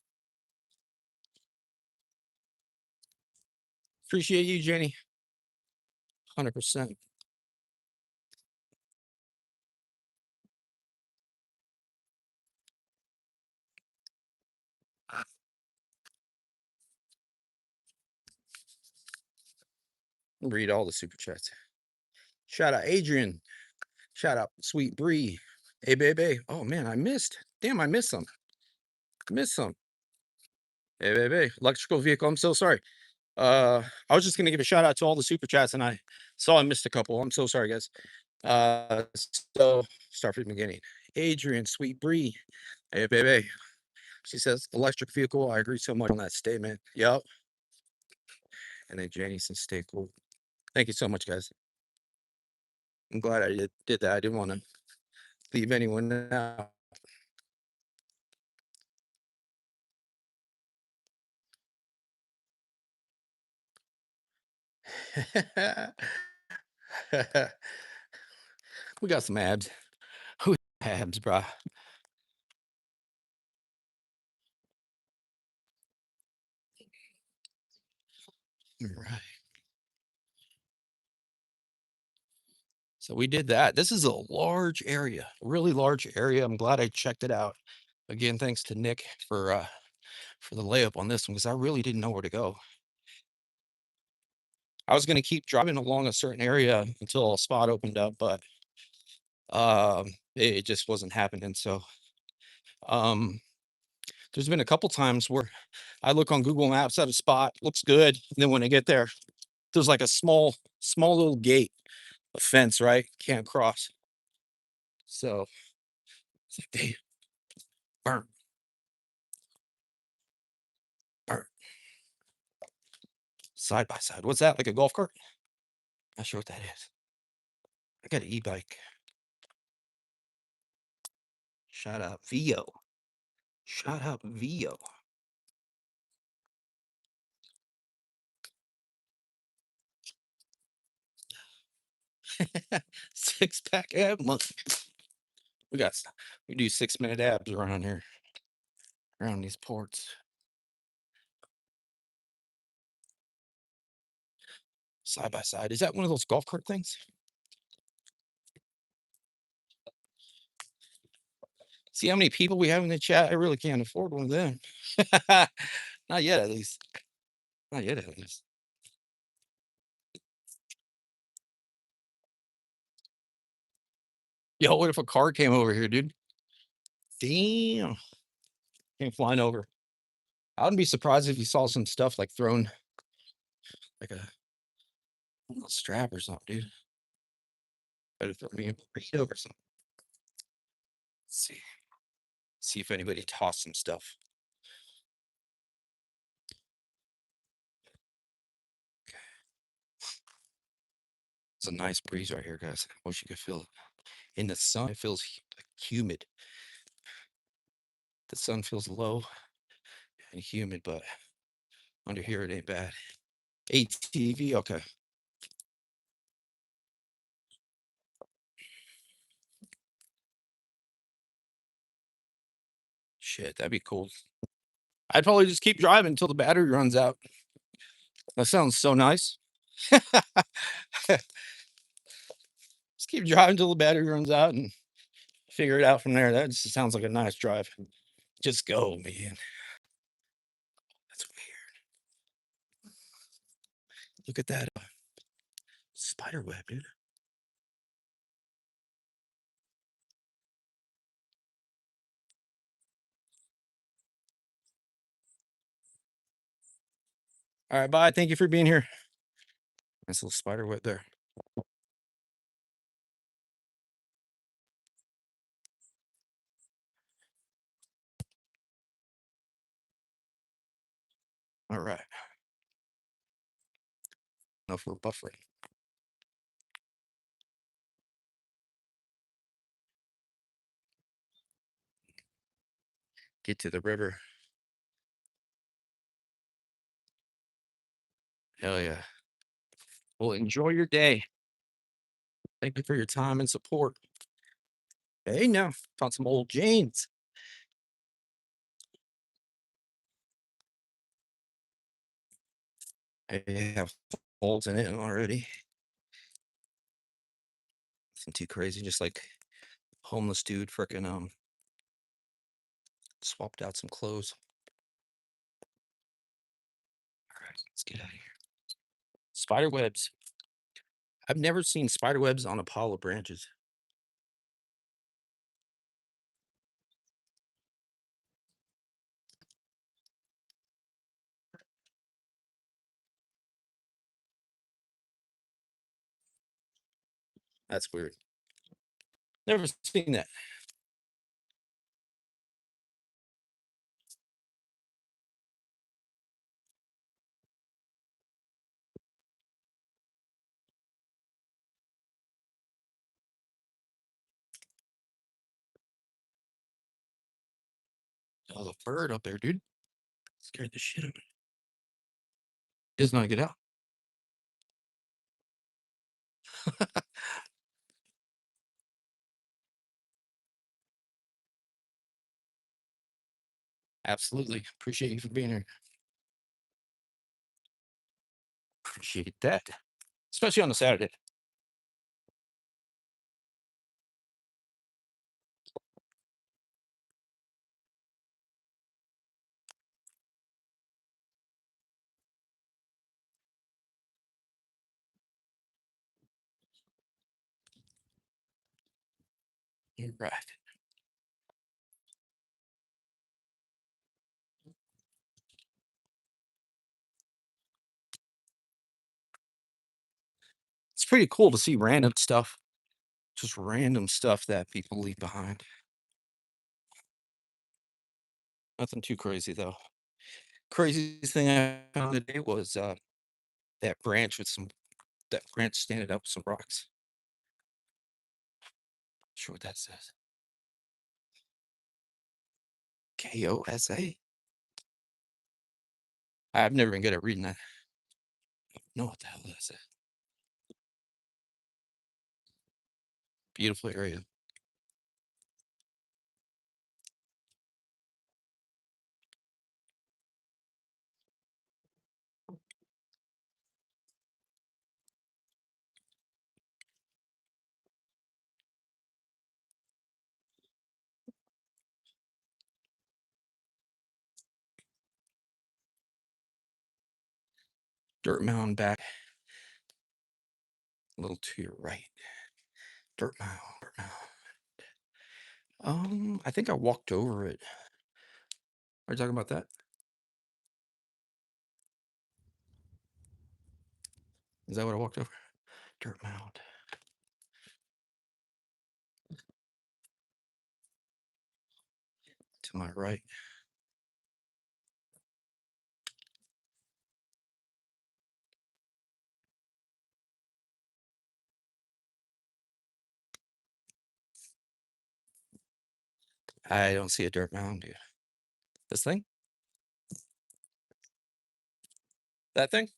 Appreciate you, Jenny. 100%. Read all the super chats. Shout out Adrian. Shout out Sweet Bree. Hey, baby. Oh, man, I missed. Damn, I missed some. Missed some. Hey, baby. Electrical vehicle. I'm so sorry. I was just gonna give a shout out to all the super chats, and I saw I missed a couple. I'm so sorry, guys. Uh, so start from the beginning. Adrian, Sweet Bree. Hey, baby. She says electric vehicle. I agree so much on that statement. Yep. And then Jenny says stay cool. Thank you so much, guys. I'm glad I did that. I didn't want to leave anyone out. We got some abs. Who abs, bruh? Right. So we did that. This is a large area, a really large area. I'm glad I checked it out. Again, thanks to Nick for the layup on this one because I really didn't know where to go. I was gonna keep driving along a certain area until a spot opened up, but it just wasn't happening. So um there's been a couple times where I look on Google Maps at a spot, looks good, and then when I get there, there's like a small little gate, a fence, right? Can't cross. So it's like, damn, burn, burn. Side by side. What's that? Like a golf cart? Not sure what that is. I got an e-bike. Shout out Vio. Shout out Vio. Six pack ab month. We got we do 6 minute abs around here. Around these ports. Side by side. Is that one of those golf cart things? See how many people we have in the chat? I really can't afford one of them. Not yet, at least. Not yet, at least. Yo, what if a car came over here, dude? Damn. Came flying over. I wouldn't be surprised if you saw some stuff like thrown like a little strap or something, dude. Better throw me a burrito or something. Let's see. See if anybody tossed some stuff. Okay. It's a nice breeze right here, guys. I wish you could feel it. In the sun, it feels humid. The sun feels low and humid, but under here it ain't bad. ATV, okay. Shit, that'd be cool. I'd probably just keep driving until the battery runs out. That sounds so nice. Just keep driving until the battery runs out and figure it out from there. That just sounds like a nice drive. Just go, man. That's weird. Look at that spider web, dude. All right, bye. Thank you for being here. Nice little spider web there. All right. Enough for buffering. Get to the river. Hell yeah. Well, enjoy your day. Thank you for your time and support. Hey, now found some old jeans. I have holes in it already. Nothing too crazy, just like homeless dude freaking swapped out some clothes. All right, let's get out of here. Spider webs. I've never seen spider webs on Apollo branches. That's weird. Never seen that. Oh, the bird up there, dude. Scared the shit out of me. Does not get out. Absolutely. Appreciate you for being here. Appreciate that. Especially on a Saturday. You're right. It's pretty cool to see random stuff. Just random stuff that people leave behind. Nothing too crazy though. Craziest thing I found today was that branch with some that branch standing up with some rocks. Sure what that says. KOSA. I've never been good at reading that. I don't know what the hell that says. Beautiful area. Dirt mound back. A little to your right. Dirt mound. Dirt mound. I think I walked over it. Are you talking about that? Is that what I walked over? Dirt mound. To my right. I don't see a dirt mound, dude. This thing? That thing?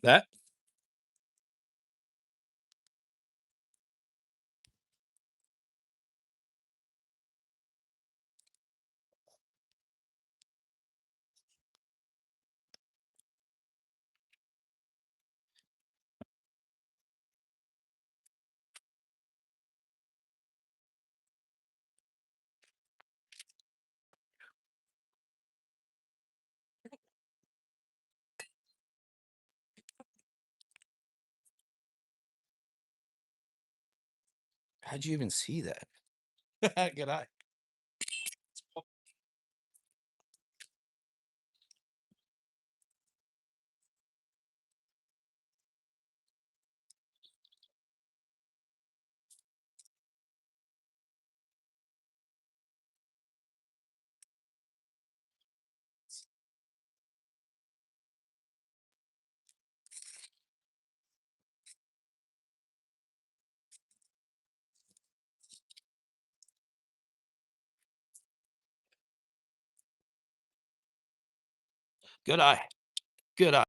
That? How'd you even see that? Good eye. Good eye. Good eye.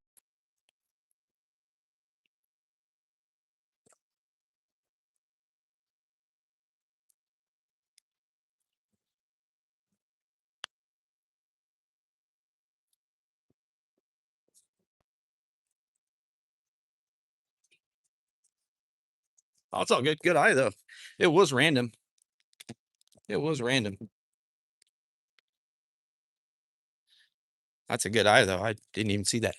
Oh, it's all good. Good eye though. It was random. It was random. That's a good eye though. I didn't even see that.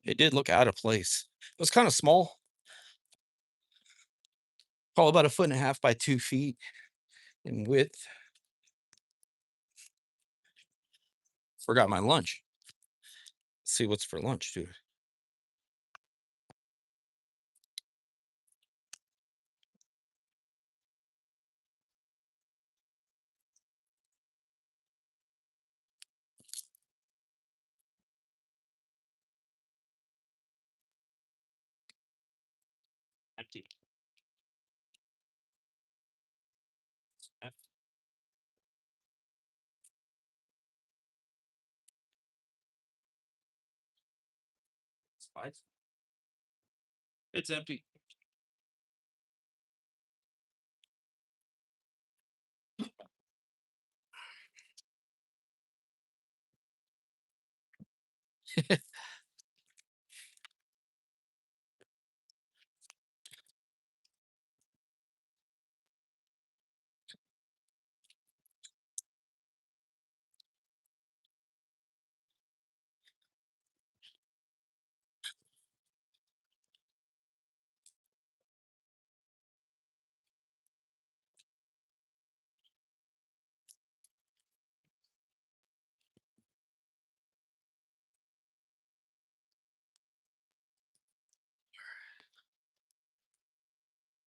It did look out of place. It was kind of small, probably about 1.5 feet by 2 feet in width. Forgot my lunch. Let's see what's for lunch, dude. Empty. Spice. It's empty.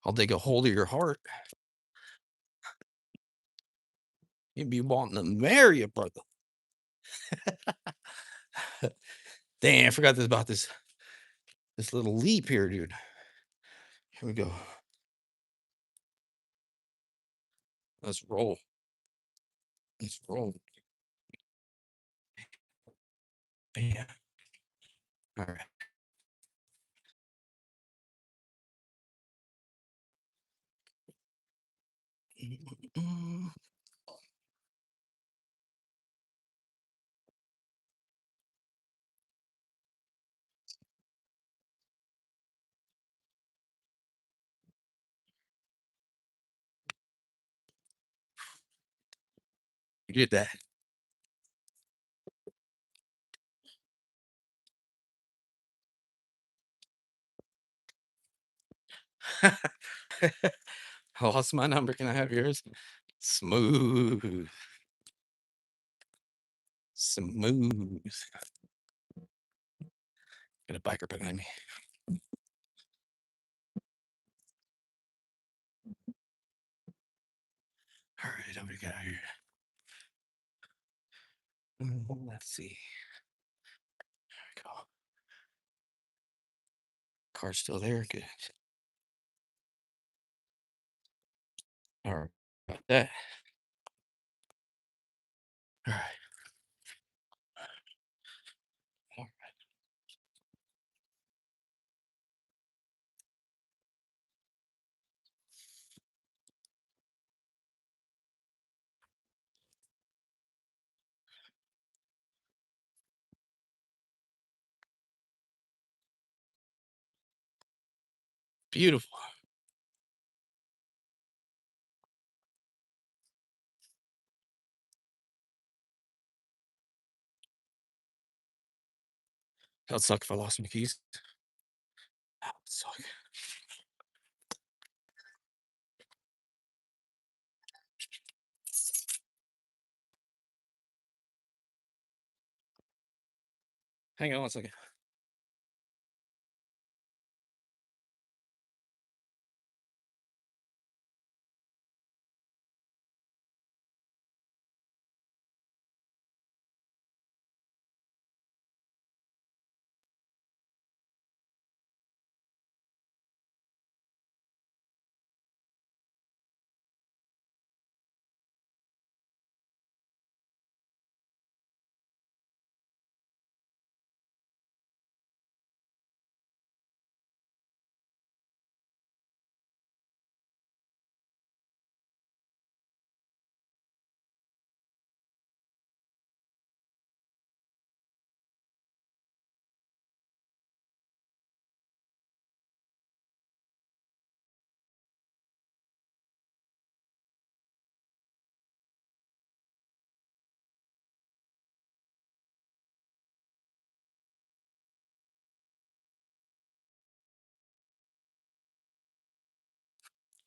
I'll dig a hole to your heart. You'd be wanting to marry you, brother. Damn, I forgot this about this little leap here, dude. Here we go. Let's roll. Let's roll. Bam. All right. Mm. You did that. I lost my number. Can I have yours? Smooth. Smooth. Got a biker behind me. All right, what do we got here? Let's see. There we go. Car's still there. Good. All right. Got that. All right. All right. Beautiful. That would suck if I lost my keys. Suck. Hang on one second.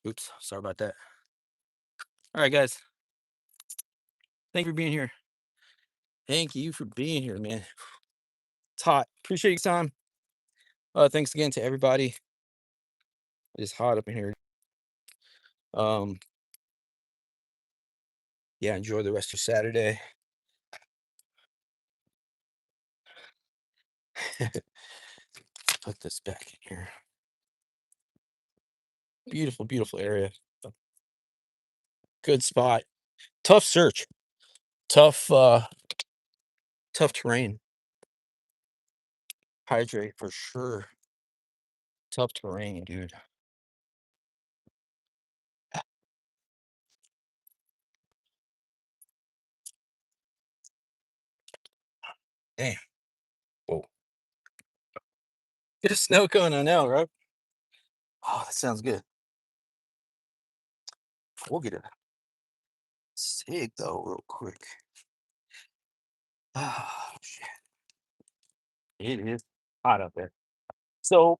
Oops, sorry about that. All right, guys. Thank you for being here. Thank you for being here, man. It's hot. Appreciate your time. Thanks again to everybody. It's hot up in here. Um, yeah, enjoy the rest of Saturday. Put this back in here. Beautiful, beautiful area. Good spot. Tough search. Tough, tough terrain. Hydrate for sure. Tough terrain, dude. Damn. Whoa. Get a snow cone, I know, right? Oh, that sounds good. We'll get a cig though, real quick. Ah, shit. It is hot up there. So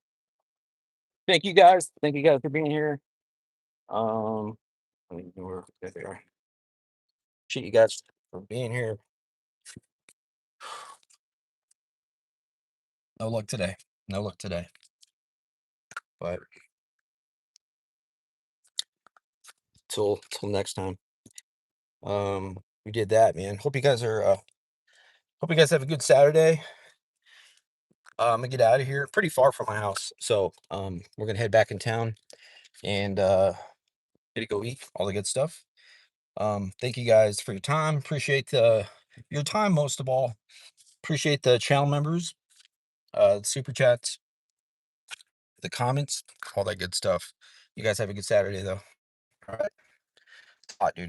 thank you guys. Thank you guys for being here. I mean, there they are. Appreciate you guys for being here. No luck today. No luck today. But till next time. We did that, man. Hope you guys are hope you guys have a good Saturday. I'm gonna get out of here. Pretty far from my house. So we're gonna head back in town and gonna go eat all the good stuff. Thank you guys for your time. Appreciate your time most of all. Appreciate the channel members, the super chats, the comments, all that good stuff. You guys have a good Saturday though. All right. Hot, dude.